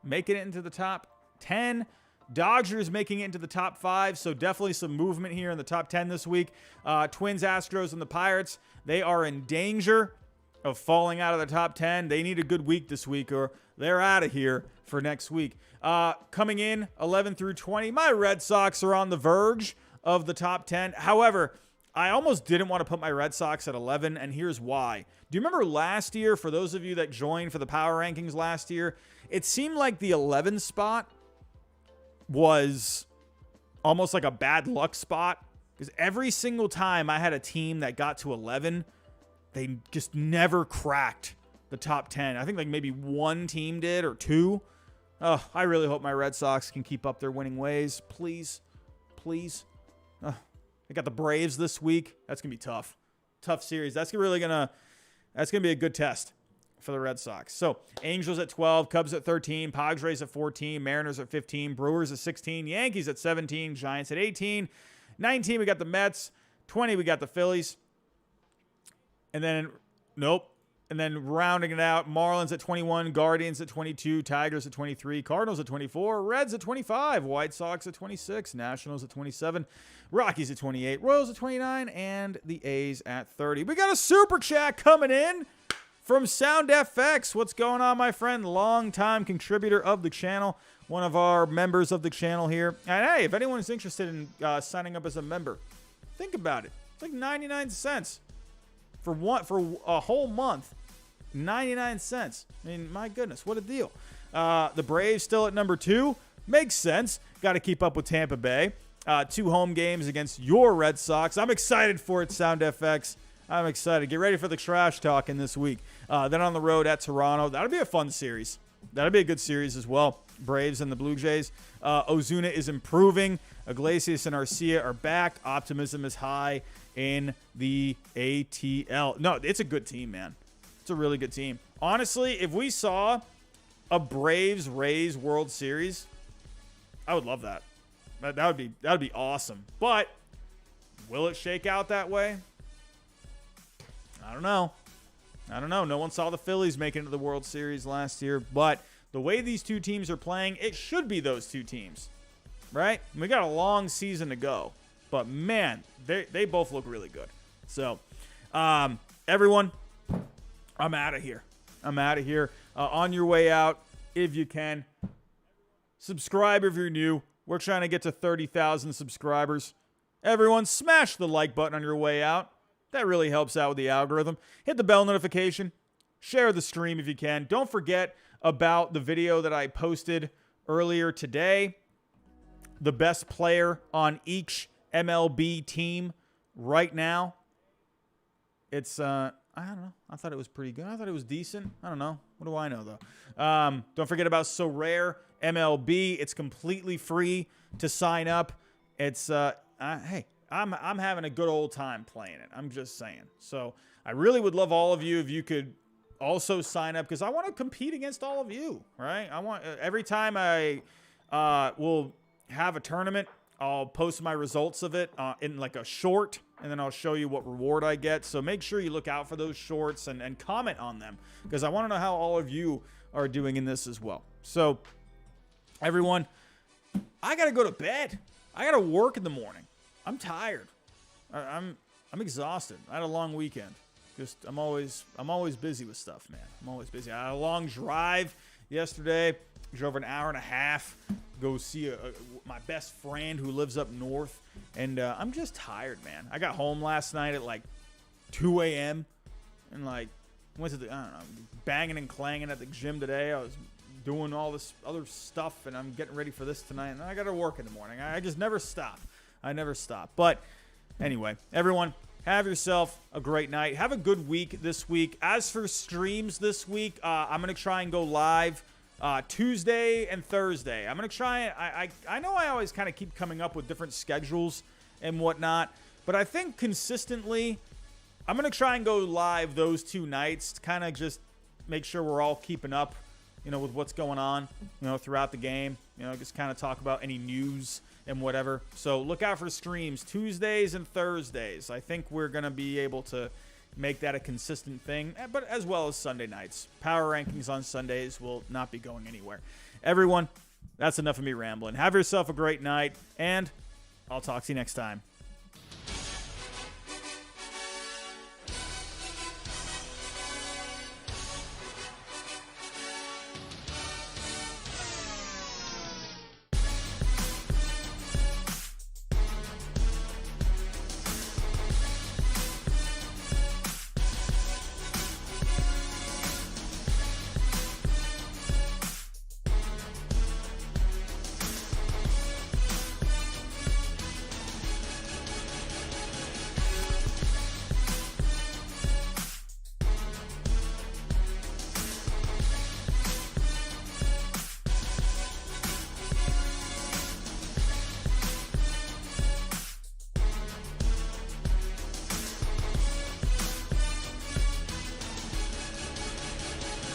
making it into the top 10. Dodgers making it into the top 5, so definitely some movement here in the top 10 this week. Twins, Astros, and the Pirates, they are in danger of falling out of the top 10. They need a good week this week, or they're out of here for next week. Coming in 11 through 20, my Red Sox are on the verge of the top 10. However, I almost didn't want to put my Red Sox at 11, and here's why. Do you remember last year, for those of you that joined for the power rankings last year, it seemed like the 11 spot was almost like a bad luck spot, because every single time I had a team that got to 11, they just never cracked the top 10. I think like maybe one team did, or two. Oh, I really hope my Red Sox can keep up their winning ways. Please. Please. They got the Braves this week. That's going to be tough. Tough series. That's going to be a good test for the Red Sox. So, Angels at 12, Cubs at 13, Padres at 14, Mariners at 15, Brewers at 16, Yankees at 17, Giants at 18, 19 we got the Mets, 20 we got the Phillies. And then rounding it out, Marlins at 21, Guardians at 22, Tigers at 23, Cardinals at 24, Reds at 25, White Sox at 26, Nationals at 27, Rockies at 28, Royals at 29, and the A's at 30. We got a super chat coming in from SoundFX. What's going on, my friend? Longtime contributor of the channel, one of our members of the channel here. And hey, if anyone's interested in signing up as a member, think about it. It's like 99 cents for a whole month. 99 cents. I mean, my goodness, what a deal. The Braves still at number 2. Makes sense. Got to keep up with Tampa Bay. 2 home games against your Red Sox. I'm excited for it, SoundFX. I'm excited. Get ready for the trash talking this week. Then on the road at Toronto. That'll be a fun series. That'll be a good series as well. Braves and the Blue Jays. Ozuna is improving. Iglesias and Arcia are back. Optimism is high in the ATL. No, it's a good team, man. It's a really good team. Honestly, if we saw a Braves-Rays World Series, I would love that. That would be awesome. But will it shake out that way? I don't know. No one saw the Phillies make it into the World Series last year, but the way these two teams are playing, it should be those two teams, right? We got a long season to go, but man, they both look really good. So, everyone, I'm out of here. On your way out, if you can, subscribe if you're new. We're trying to get to 30,000 subscribers. Everyone, smash the like button on your way out. That really helps out with the algorithm. Hit the bell notification. Share the stream if you can. Don't forget about the video that I posted earlier today. The best player on each MLB team right now. It's, I don't know. I thought it was pretty good. I thought it was decent. I don't know. What do I know, though? Don't forget about Sorare MLB. It's completely free to sign up. It's, hey, I'm having a good old time playing it. I'm just saying. So I really would love all of you if you could also sign up, because I want to compete against all of you, right? I want, every time I will have a tournament, I'll post my results of it in like a short, and then I'll show you what reward I get. So make sure you look out for those shorts and comment on them, because I want to know how all of you are doing in this as well. So everyone, I got to go to bed. I got to work in the morning. I'm tired. I'm exhausted. I had a long weekend. I'm always busy with stuff, man. I'm always busy. I had a long drive yesterday. Drove an hour and a half. Go see my best friend who lives up north. And I'm just tired, man. I got home last night at like 2 a.m. and like went to the, I don't know, banging and clanging at the gym today. I was doing all this other stuff, and I'm getting ready for this tonight. And I got to work in the morning. I just never stop. I never stop. But anyway, everyone, have yourself a great night. Have a good week this week. As for streams this week, I'm going to try and go live Tuesday and Thursday. I'm going to try. I know I always kind of keep coming up with different schedules and whatnot, but I think consistently I'm going to try and go live those 2 nights to kind of just make sure we're all keeping up, with what's going on, throughout the game. Just kind of talk about any news and whatever. So look out for streams Tuesdays and Thursdays. I think we're going to be able to make that a consistent thing, but as well as Sunday nights. Power rankings on Sundays will not be going anywhere. Everyone, that's enough of me rambling. Have yourself a great night, and I'll talk to you next time.